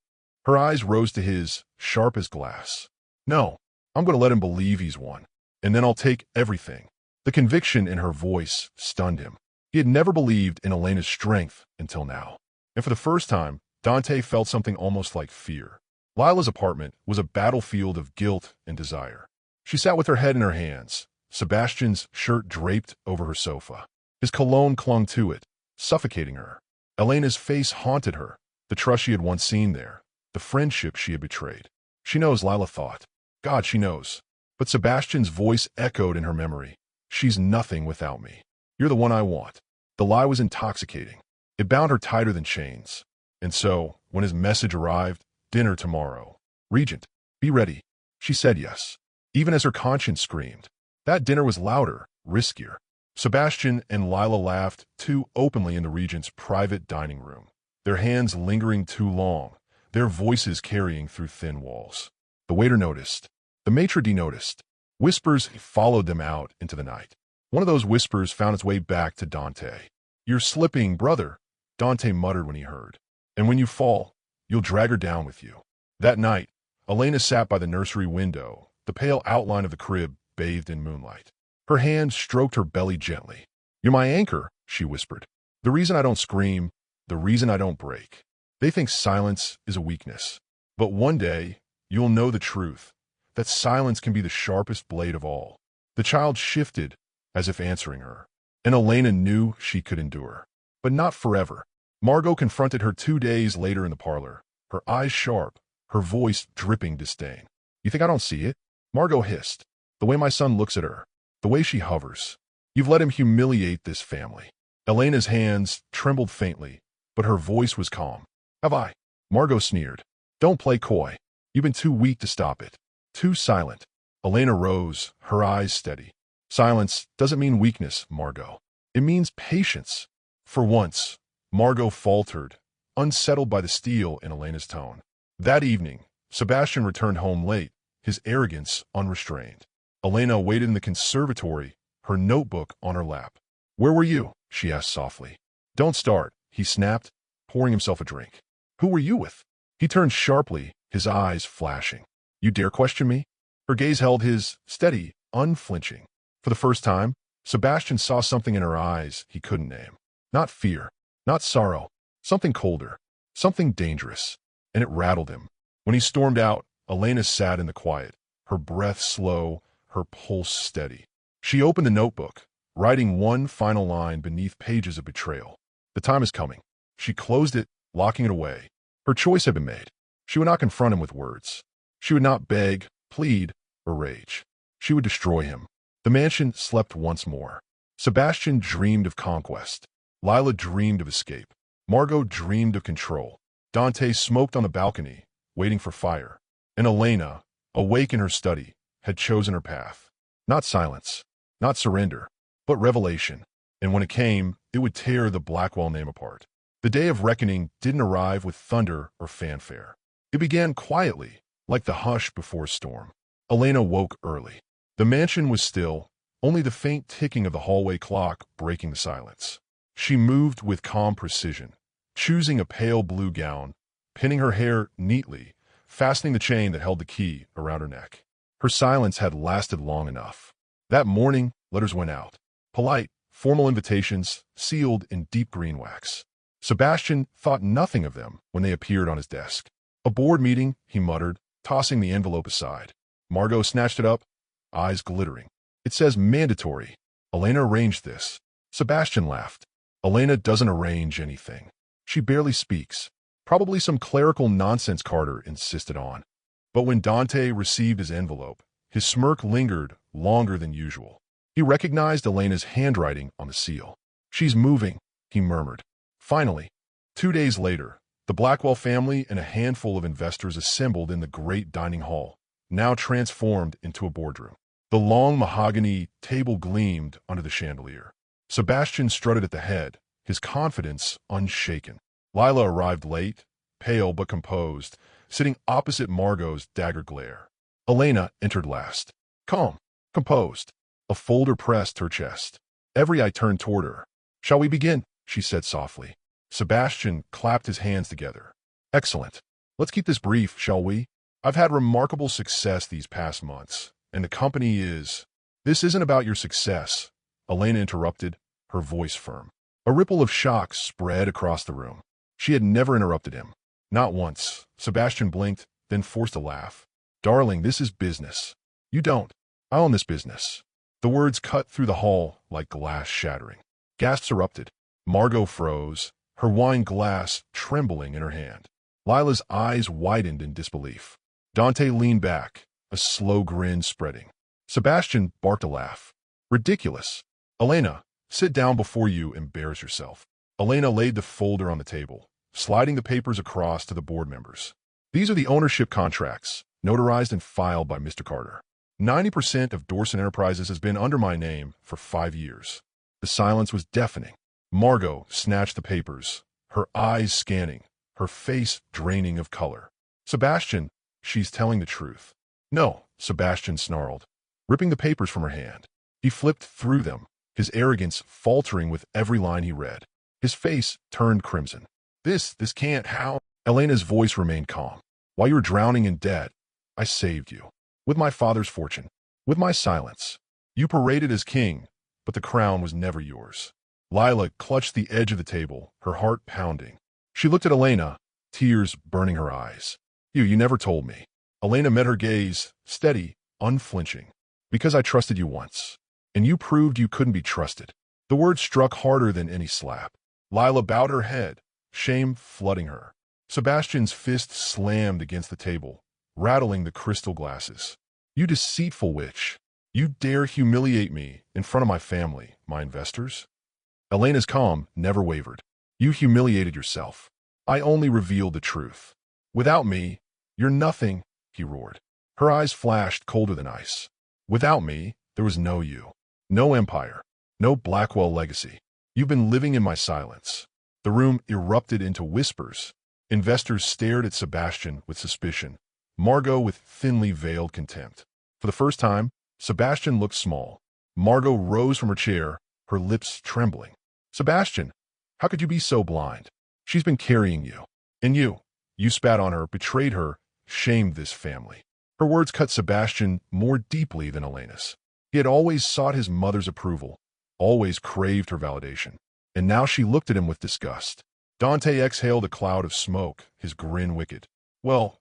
Her eyes rose to his, sharp as glass. "No, I'm going to let him believe he's won. And then I'll take everything." The conviction in her voice stunned him. He had never believed in Elena's strength until now. And for the first time, Dante felt something almost like fear. Lila's apartment was a battlefield of guilt and desire. She sat with her head in her hands, Sebastian's shirt draped over her sofa. His cologne clung to it, suffocating her. Elena's face haunted her, the trust she had once seen there, the friendship she had betrayed. "She knows," Lila thought. "God, she knows." But Sebastian's voice echoed in her memory. "She's nothing without me. You're the one I want." The lie was intoxicating. It bound her tighter than chains. And so, when his message arrived, "Dinner tomorrow. Regent, be ready." She said yes, even as her conscience screamed. That dinner was louder, riskier. Sebastian and Lila laughed too openly in the Regent's private dining room, their hands lingering too long, their voices carrying through thin walls. The waiter noticed. The maitre d' noticed. Whispers followed them out into the night. One of those whispers found its way back to Dante. "You're slipping, brother," Dante muttered when he heard. "And when you fall, you'll drag her down with you." That night, Elena sat by the nursery window, the pale outline of the crib bathed in moonlight. Her hand stroked her belly gently. "You're my anchor," she whispered. "The reason I don't scream, the reason I don't break." They think silence is a weakness. But one day, you'll know the truth, that silence can be the sharpest blade of all. The child shifted, as if answering her, and Elena knew she could endure. But not forever. Margot confronted her 2 days later in the parlor, her eyes sharp, her voice dripping disdain. "You think I don't see it?" Margot hissed. "The way my son looks at her, the way she hovers. You've let him humiliate this family." Elena's hands trembled faintly, but her voice was calm. "Have I?" Margot sneered. "Don't play coy. You've been too weak to stop it. Too silent." Elena rose, her eyes steady. "Silence doesn't mean weakness, Margot. It means patience." For once, Margot faltered, unsettled by the steel in Elena's tone. That evening, Sebastian returned home late, his arrogance unrestrained. Elena waited in the conservatory, her notebook on her lap. "Where were you?" she asked softly. "Don't start," he snapped, pouring himself a drink. "Who were you with?" He turned sharply, his eyes flashing. "You dare question me?" Her gaze held his, steady, unflinching. For the first time, Sebastian saw something in her eyes he couldn't name. Not fear, not sorrow, something colder, something dangerous, and it rattled him. When he stormed out, Elena sat in the quiet, her breath slow, her pulse steady. She opened the notebook, writing one final line beneath pages of betrayal. The time is coming. She closed it, locking it away. Her choice had been made. She would not confront him with words. She would not beg, plead, or rage. She would destroy him. The mansion slept once more. Sebastian dreamed of conquest. Lila dreamed of escape. Margot dreamed of control. Dante smoked on the balcony, waiting for fire. And Elena, awake in her study, had chosen her path. Not silence, not surrender, but revelation. And when it came, it would tear the Blackwell name apart. The day of reckoning didn't arrive with thunder or fanfare. It began quietly, like the hush before a storm. Elena woke early. The mansion was still, only the faint ticking of the hallway clock breaking the silence. She moved with calm precision, choosing a pale blue gown, pinning her hair neatly, fastening the chain that held the key around her neck. Her silence had lasted long enough. That morning, letters went out. Polite, formal invitations, sealed in deep green wax. Sebastian thought nothing of them when they appeared on his desk. "A board meeting," he muttered, tossing the envelope aside. Margot snatched it up, eyes glittering. "It says mandatory. Elena arranged this." Sebastian laughed. "Elena doesn't arrange anything. She barely speaks. Probably some clerical nonsense Carter insisted on." But when Dante received his envelope, his smirk lingered longer than usual. He recognized Elena's handwriting on the seal. "She's moving," he murmured. Finally, 2 days later, the Blackwell family and a handful of investors assembled in the great dining hall, now transformed into a boardroom. The long mahogany table gleamed under the chandelier. Sebastian strutted at the head, his confidence unshaken. Lila arrived late, pale but composed, sitting opposite Margot's dagger glare. Elena entered last, calm, composed. A folder pressed her chest. Every eye turned toward her. "Shall we begin?" she said softly. Sebastian clapped his hands together. "Excellent. Let's keep this brief, shall we? I've had remarkable success these past months, and the company is—" "This isn't about your success," Elena interrupted, her voice firm. A ripple of shock spread across the room. She had never interrupted him. Not once. Sebastian blinked, then forced a laugh. "Darling, this is business. You don't. I own this business." The words cut through the hall like glass shattering. Gasps erupted. Margot froze, her wine glass trembling in her hand. Lila's eyes widened in disbelief. Dante leaned back, a slow grin spreading. Sebastian barked a laugh. "Ridiculous. Elena, sit down before you embarrass yourself." Elena laid the folder on the table, sliding the papers across to the board members. "These are the ownership contracts, notarized and filed by Mr. Carter. 90% of Dorson Enterprises has been under my name for 5 years." The silence was deafening. Margot snatched the papers, her eyes scanning, her face draining of color. "Sebastian, she's telling the truth." "No," Sebastian snarled, ripping the papers from her hand. He flipped through them, his arrogance faltering with every line he read. His face turned crimson. This can't, how?" Elena's voice remained calm. "While you were drowning in debt, I saved you. With my father's fortune, with my silence. You paraded as king, but the crown was never yours." Lila clutched the edge of the table, her heart pounding. She looked at Elena, tears burning her eyes. You never told me. Elena met her gaze, steady, unflinching. Because I trusted you once. And you proved you couldn't be trusted. The words struck harder than any slap. Lila bowed her head, shame flooding her. Sebastian's fist slammed against the table, rattling the crystal glasses. You deceitful witch. You dare humiliate me in front of my family, my investors? Elena's calm never wavered. You humiliated yourself. I only revealed the truth. Without me, you're nothing, he roared. Her eyes flashed colder than ice. Without me, there was no you. No empire. No Blackwell legacy. You've been living in my silence. The room erupted into whispers. Investors stared at Sebastian with suspicion, Margot with thinly veiled contempt. For the first time, Sebastian looked small. Margot rose from her chair, her lips trembling. Sebastian, how could you be so blind? She's been carrying you. And you spat on her, betrayed her, shamed this family. Her words cut Sebastian more deeply than Elena's. He had always sought his mother's approval, always craved her validation. And now she looked at him with disgust. Dante exhaled a cloud of smoke, his grin wicked. Well,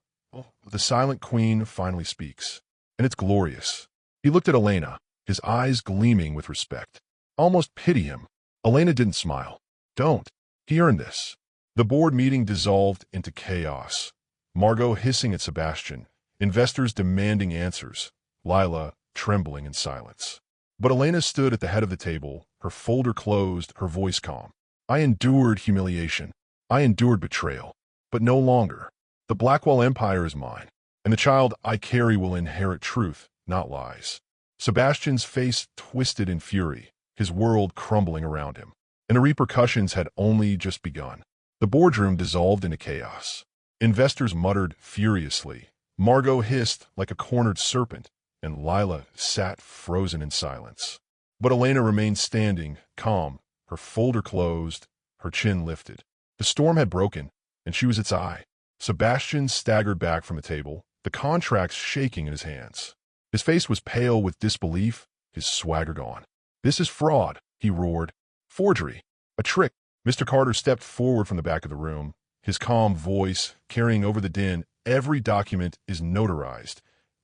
the silent queen finally speaks. And it's glorious. He looked at Elena, his eyes gleaming with respect. Almost pity him. Elena didn't smile. Don't. He earned this. The board meeting dissolved into chaos. Margot hissing at Sebastian, investors demanding answers, Lila trembling in silence. But Elena stood at the head of the table, her folder closed, her voice calm. I endured humiliation. I endured betrayal. But no longer. The Blackwell Empire is mine, and the child I carry will inherit truth, not lies. Sebastian's face twisted in fury, his world crumbling around him. And the repercussions had only just begun. The boardroom dissolved into chaos. Investors muttered furiously. Margot hissed like a cornered serpent, and Lila sat frozen in silence. But Elena remained standing, calm, her folder closed, her chin lifted. The storm had broken, and she was its eye. Sebastian staggered back from the table, the contracts shaking in his hands. His face was pale with disbelief, his swagger gone. This is fraud, he roared. Forgery. A trick. Mr. Carter stepped forward from the back of the room, his calm voice carrying over the din. Every document is notarized,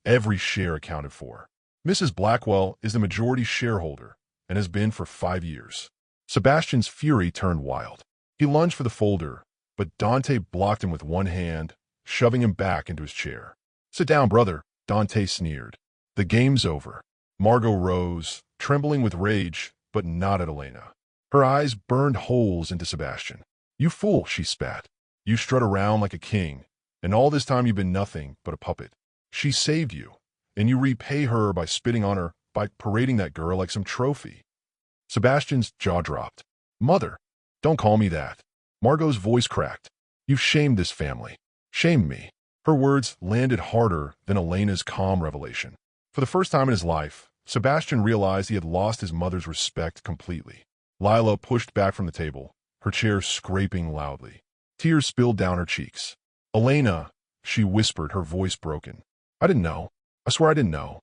every share accounted for. Mrs. Blackwell is the majority shareholder and has been for 5 years. Sebastian's fury turned wild. He lunged for the folder, but Dante blocked him with one hand, shoving him back into his chair. Sit down, brother, Dante sneered. The game's over. Margot rose, trembling with rage, but not at Elena. Her eyes burned holes into Sebastian. You fool, she spat. You strut around like a king, and all this time you've been nothing but a puppet. She saved you, and you repay her by spitting on her, by parading that girl like some trophy. Sebastian's jaw dropped. Mother, don't call me that. Margot's voice cracked. You've shamed this family. Shamed me. Her words landed harder than Elena's calm revelation. For the first time in his life, Sebastian realized he had lost his mother's respect completely. Lila pushed back from the table, her chair scraping loudly. Tears spilled down her cheeks. Elena, she whispered, her voice broken. I didn't know. I swear I didn't know.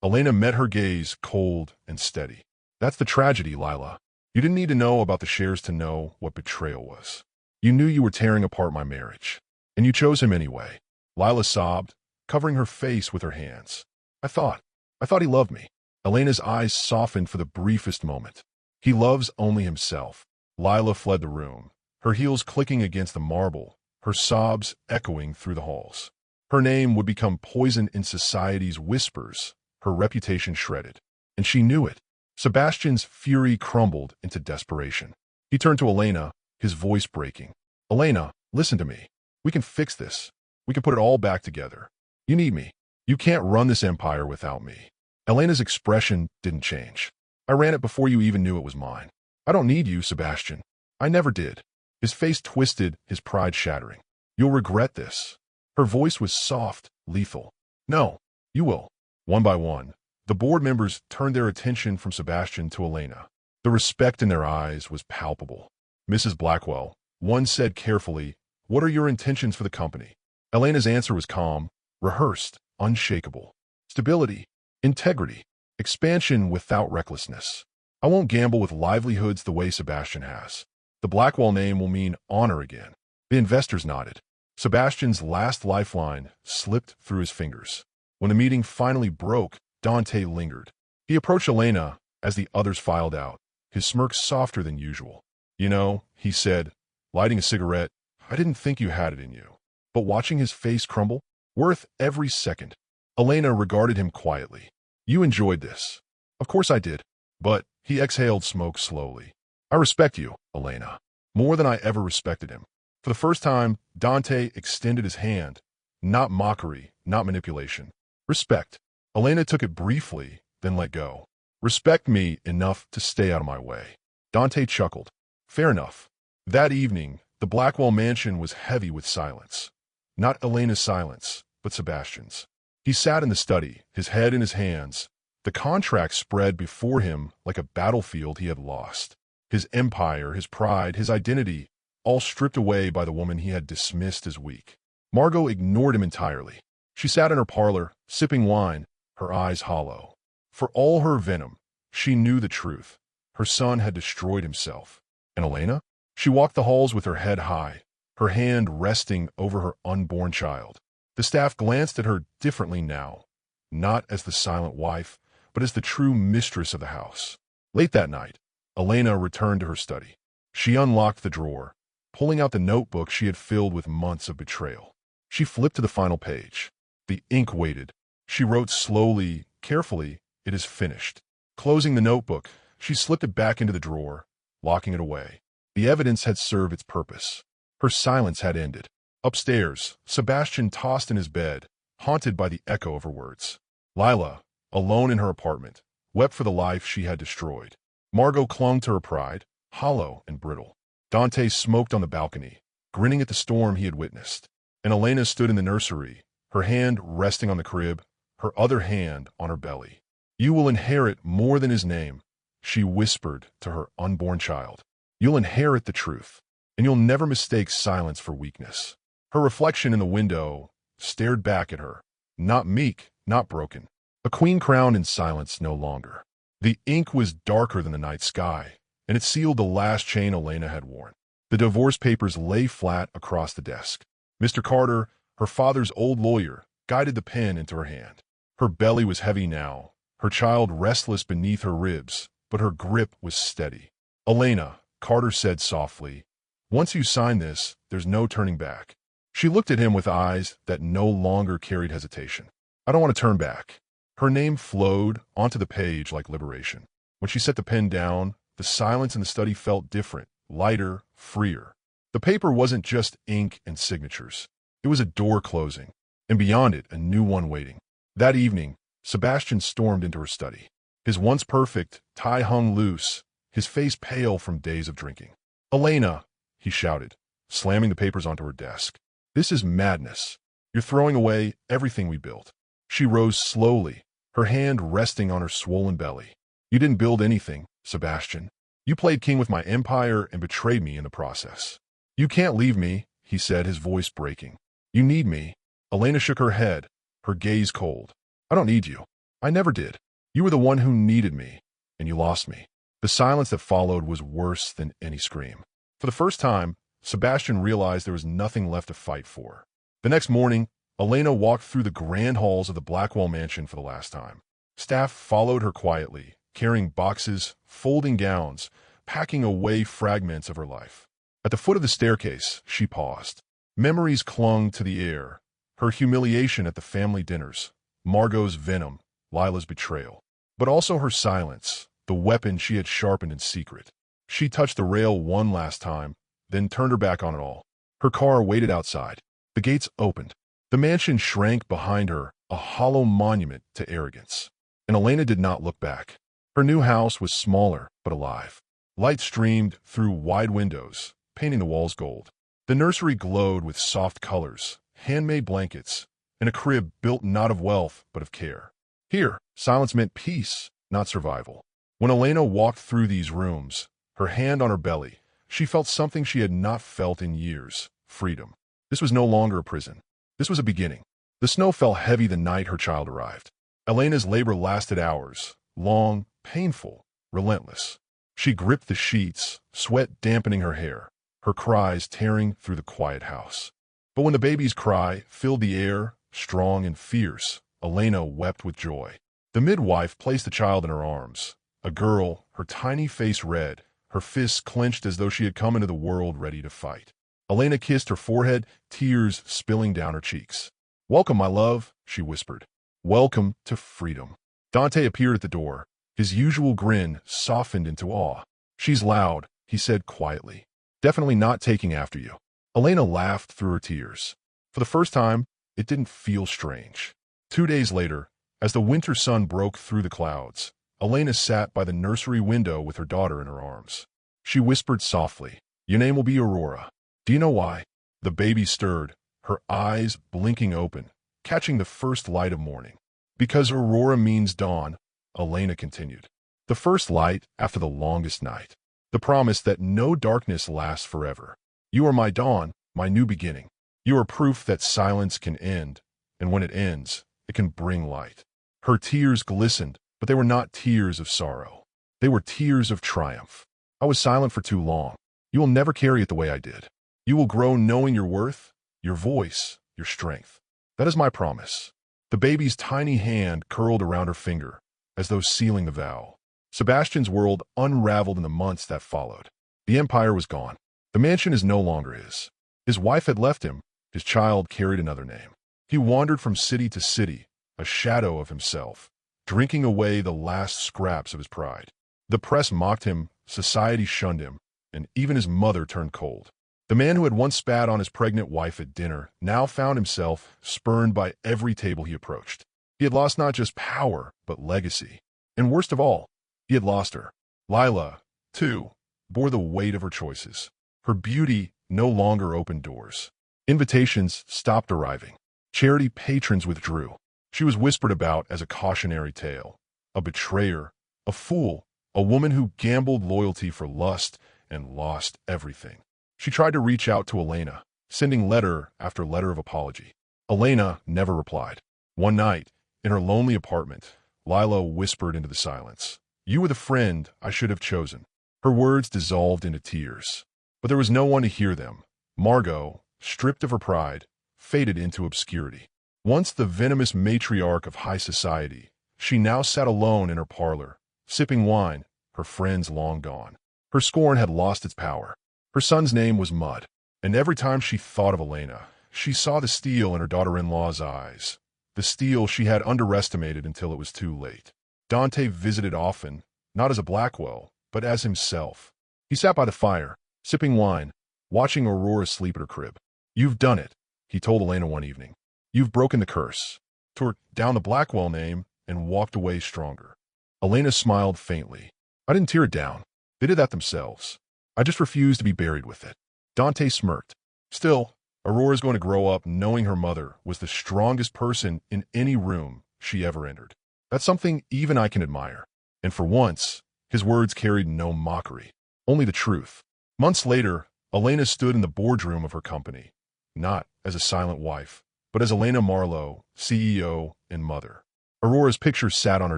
Elena met her gaze, cold and steady. That's the tragedy, Lila. You didn't need to know about the shares to know what betrayal was. You knew you were tearing apart my marriage, and you chose him anyway. Lila sobbed, covering her face with her hands. I thought he loved me. Elena's eyes softened for the briefest moment. He loves only himself. Lila fled the room, her heels clicking against the marble, her sobs echoing through the halls. Her name would become poison in society's whispers, her reputation shredded. And she knew it. Sebastian's fury crumbled into desperation. He turned to Elena, his voice breaking. Elena, listen to me. We can fix this. We can put it all back together. You need me. You can't run this empire without me. Elena's expression didn't change. I ran it before you even knew it was mine. I don't need you, Sebastian. I never did. His face twisted, his pride shattering. You'll regret this. Her voice was soft, lethal. No, you will. One by one, the board members turned their attention from Sebastian to Elena. The respect in their eyes was palpable. Mrs. Blackwell, one said carefully, What are your intentions for the company? Elena's answer was calm, rehearsed, unshakable. Stability, integrity, expansion without recklessness. I won't gamble with livelihoods the way Sebastian has. The Blackwell name will mean honor again. The investors nodded. Sebastian's last lifeline slipped through his fingers. When the meeting finally broke, Dante lingered. He approached Elena as the others filed out, his smirk softer than usual. "You know," he said, lighting a cigarette, "I didn't think you had it in you." But watching his face crumble, worth every second. Elena regarded him quietly. "You enjoyed this." "Of course I did." But he exhaled smoke slowly. "I respect you, Elena, more than I ever respected him." For the first time, Dante extended his hand. Not mockery, not manipulation. Respect. Elena took it briefly, then let go. "Respect me enough to stay out of my way." Dante chuckled. "Fair enough." That evening, the Blackwell mansion was heavy with silence. Not Elena's silence, but Sebastian's. He sat in the study, his head in his hands. The contract spread before him like a battlefield he had lost. His empire, his pride, his identity, all stripped away by the woman he had dismissed as weak. Margot ignored him entirely. She sat in her parlor, sipping wine, her eyes hollow. For all her venom, she knew the truth. Her son had destroyed himself. And Elena? She walked the halls with her head high, her hand resting over her unborn child. The staff glanced at her differently now, not as the silent wife, but as the true mistress of the house. Late that night, Elena returned to her study. She unlocked the drawer, pulling out the notebook she had filled with months of betrayal. She flipped to the final page. The ink waited. She wrote slowly, carefully, "It is finished." Closing the notebook, she slipped it back into the drawer, locking it away. The evidence had served its purpose. Her silence had ended. Upstairs, Sebastian tossed in his bed, haunted by the echo of her words. Lila, alone in her apartment, wept for the life she had destroyed. Margot clung to her pride, hollow and brittle. Dante smoked on the balcony, grinning at the storm he had witnessed. And Elena stood in the nursery, her hand resting on the crib, her other hand on her belly. "You will inherit more than his name," she whispered to her unborn child. "You'll inherit the truth, and you'll never mistake silence for weakness." Her reflection in the window stared back at her, not meek, not broken. A queen crowned in silence no longer. The ink was darker than the night sky, and it sealed the last chain Elena had worn. The divorce papers lay flat across the desk. Mr. Carter, her father's old lawyer, guided the pen into her hand. Her belly was heavy now, her child restless beneath her ribs, but her grip was steady. "Elena," Carter said softly, "once you sign this, there's no turning back." She looked at him with eyes that no longer carried hesitation. "I don't want to turn back." Her name flowed onto the page like liberation. When she set the pen down, the silence in the study felt different, lighter, freer. The paper wasn't just ink and signatures. It was a door closing, and beyond it, a new one waiting. That evening, Sebastian stormed into her study. His once perfect tie hung loose, his face pale from days of drinking. "Elena," he shouted, slamming the papers onto her desk. "This is madness. You're throwing away everything we built." She rose slowly, her hand resting on her swollen belly. "You didn't build anything, Sebastian. You played king with my empire and betrayed me in the process." "You can't leave me," he said, his voice breaking. "You need me." Elena shook her head, her gaze cold. "I don't need you. I never did. You were the one who needed me, and you lost me." The silence that followed was worse than any scream. For the first time, Sebastian realized there was nothing left to fight for. The next morning, Elena walked through the grand halls of the Blackwell mansion for the last time. Staff followed her quietly, carrying boxes, folding gowns, packing away fragments of her life. At the foot of the staircase, she paused. Memories clung to the air. Her humiliation at the family dinners, Margot's venom, Lila's betrayal. But also her silence, the weapon she had sharpened in secret. She touched the rail one last time, then turned her back on it all. Her car waited outside. The gates opened. The mansion shrank behind her, a hollow monument to arrogance. And Elena did not look back. Her new house was smaller, but alive. Light streamed through wide windows, painting the walls gold. The nursery glowed with soft colors, handmade blankets, and a crib built not of wealth, but of care. Here, silence meant peace, not survival. When Elena walked through these rooms, her hand on her belly, she felt something she had not felt in years: freedom. This was no longer a prison. This was a beginning. The snow fell heavy the night her child arrived. Elena's labor lasted hours, long, painful, relentless. She gripped the sheets, sweat dampening her hair, her cries tearing through the quiet house. But when the baby's cry filled the air, strong and fierce, Elena wept with joy. The midwife placed the child in her arms. A girl, her tiny face red, her fists clenched as though she had come into the world ready to fight. Elena kissed her forehead, tears spilling down her cheeks. "Welcome, my love," she whispered. "Welcome to freedom." Dante appeared at the door. His usual grin softened into awe. "She's loud," he said quietly. "Definitely not taking after you." Elena laughed through her tears. For the first time, it didn't feel strange. 2 days later, as the winter sun broke through the clouds, Elena sat by the nursery window with her daughter in her arms. She whispered softly, "Your name will be Aurora. Do you know why?" The baby stirred, her eyes blinking open, catching the first light of morning. "Because Aurora means dawn," Elena continued. "The first light after the longest night. The promise that no darkness lasts forever. You are my dawn, my new beginning. You are proof that silence can end, and when it ends, it can bring light." Her tears glistened, but they were not tears of sorrow. They were tears of triumph. "I was silent for too long. You will never carry it the way I did. You will grow knowing your worth, your voice, your strength. That is my promise." The baby's tiny hand curled around her finger, as though sealing the vow. Sebastian's world unraveled in the months that followed. The empire was gone. The mansion is no longer his. His wife had left him. His child carried another name. He wandered from city to city, a shadow of himself, drinking away the last scraps of his pride. The press mocked him, society shunned him, and even his mother turned cold. The man who had once spat on his pregnant wife at dinner now found himself spurned by every table he approached. He had lost not just power, but legacy. And worst of all, he had lost her. Lila, too, bore the weight of her choices. Her beauty no longer opened doors. Invitations stopped arriving. Charity patrons withdrew. She was whispered about as a cautionary tale, a betrayer, a fool, a woman who gambled loyalty for lust and lost everything. She tried to reach out to Elena, sending letter after letter of apology. Elena never replied. One night, in her lonely apartment, Lila whispered into the silence, "You were the friend I should have chosen." Her words dissolved into tears. But there was no one to hear them. Margot, stripped of her pride, faded into obscurity. Once the venomous matriarch of high society, she now sat alone in her parlor, sipping wine, her friends long gone. Her scorn had lost its power. Her son's name was Mud, and every time she thought of Elena, she saw the steel in her daughter-in-law's eyes, the steel she had underestimated until it was too late. Dante visited often, not as a Blackwell, but as himself. He sat by the fire, sipping wine, watching Aurora sleep at her crib. "You've done it," he told Elena one evening. "You've broken the curse." Tore down the Blackwell name and walked away stronger. Elena smiled faintly. "I didn't tear it down. They did that themselves. I just refused to be buried with it." Dante smirked. Still, Aurora's going to grow up knowing her mother was the strongest person in any room she ever entered. That's something even I can admire. And for once, his words carried no mockery, only the truth. Months later, Elena stood in the boardroom of her company, not as a silent wife, but as Elena Marlowe, CEO and mother. Aurora's picture sat on her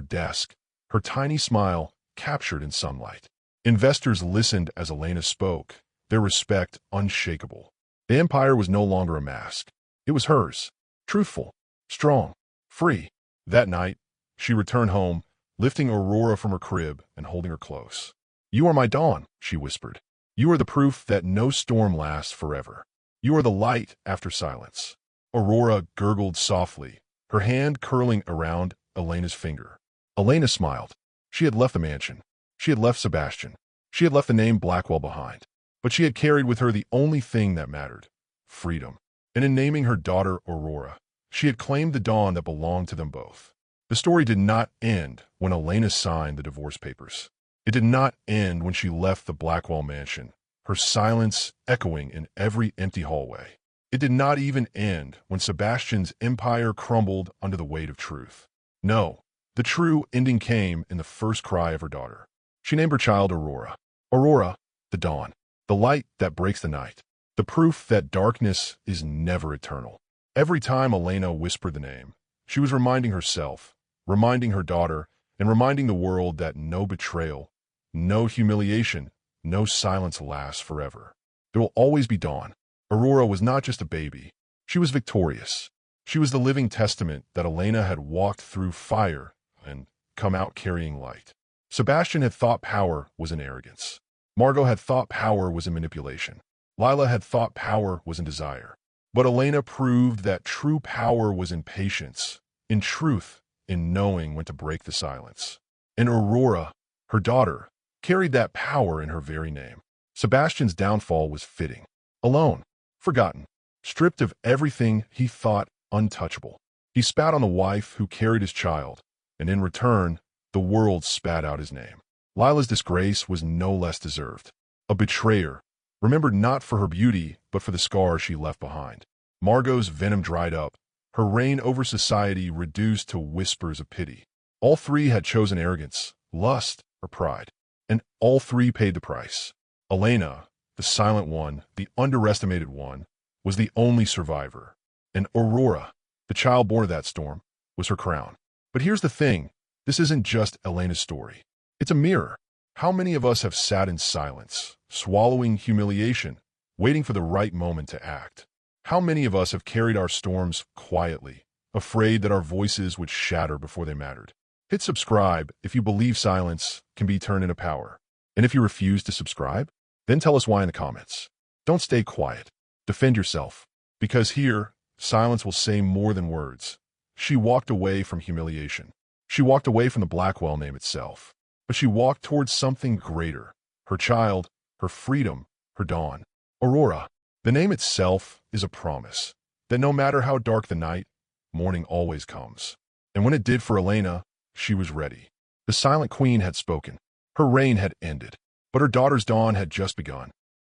desk, her tiny smile captured in sunlight. Investors listened as Elena spoke, their respect unshakable. The empire was no longer a mask. It was hers, truthful, strong, free. That night, she returned home, lifting Aurora from her crib and holding her close. "You are my dawn," she whispered. "You are the proof that no storm lasts forever. You are the light after silence." Aurora gurgled softly, her hand curling around Elena's finger. Elena smiled. She had left the mansion. She had left Sebastian. She had left the name Blackwell behind. But she had carried with her the only thing that mattered, freedom. And in naming her daughter Aurora, she had claimed the dawn that belonged to them both. The story did not end when Elena signed the divorce papers. It did not end when she left the Blackwell mansion, her silence echoing in every empty hallway. It did not even end when Sebastian's empire crumbled under the weight of truth. No, the true ending came in the first cry of her daughter. She named her child Aurora. Aurora, the dawn, the light that breaks the night, the proof that darkness is never eternal. Every time Elena whispered the name, she was reminding herself, reminding her daughter, and reminding the world that no betrayal, no humiliation, no silence lasts forever. There will always be dawn. Aurora was not just a baby. She was victorious. She was the living testament that Elena had walked through fire and come out carrying light. Sebastian had thought power was in arrogance. Margot had thought power was in manipulation. Lila had thought power was in desire. But Elena proved that true power was in patience, in truth, in knowing when to break the silence. And Aurora, her daughter, carried that power in her very name. Sebastian's downfall was fitting. Alone, forgotten, stripped of everything he thought untouchable. He spat on the wife who carried his child, and in return, the world spat out his name. Lila's disgrace was no less deserved. A betrayer, remembered not for her beauty, but for the scars she left behind. Margot's venom dried up, her reign over society reduced to whispers of pity. All three had chosen arrogance, lust, or pride, and all three paid the price. Elena, the silent one, the underestimated one, was the only survivor, and Aurora, the child born of that storm, was her crown. But here's the thing, this isn't just Elena's story. It's a mirror. How many of us have sat in silence, swallowing humiliation, waiting for the right moment to act? How many of us have carried our storms quietly, afraid that our voices would shatter before they mattered? Hit subscribe if you believe silence can be turned into power. And if you refuse to subscribe, then tell us why in the comments. Don't stay quiet. Defend yourself. Because here, silence will say more than words. She walked away from humiliation. She walked away from the Blackwell name itself. But she walked towards something greater. Her child, her freedom, her dawn. Aurora. The name itself is a promise that no matter how dark the night, morning always comes. And when it did for Elena, she was ready. The silent queen had spoken. Her reign had ended, but her daughter's dawn had just begun.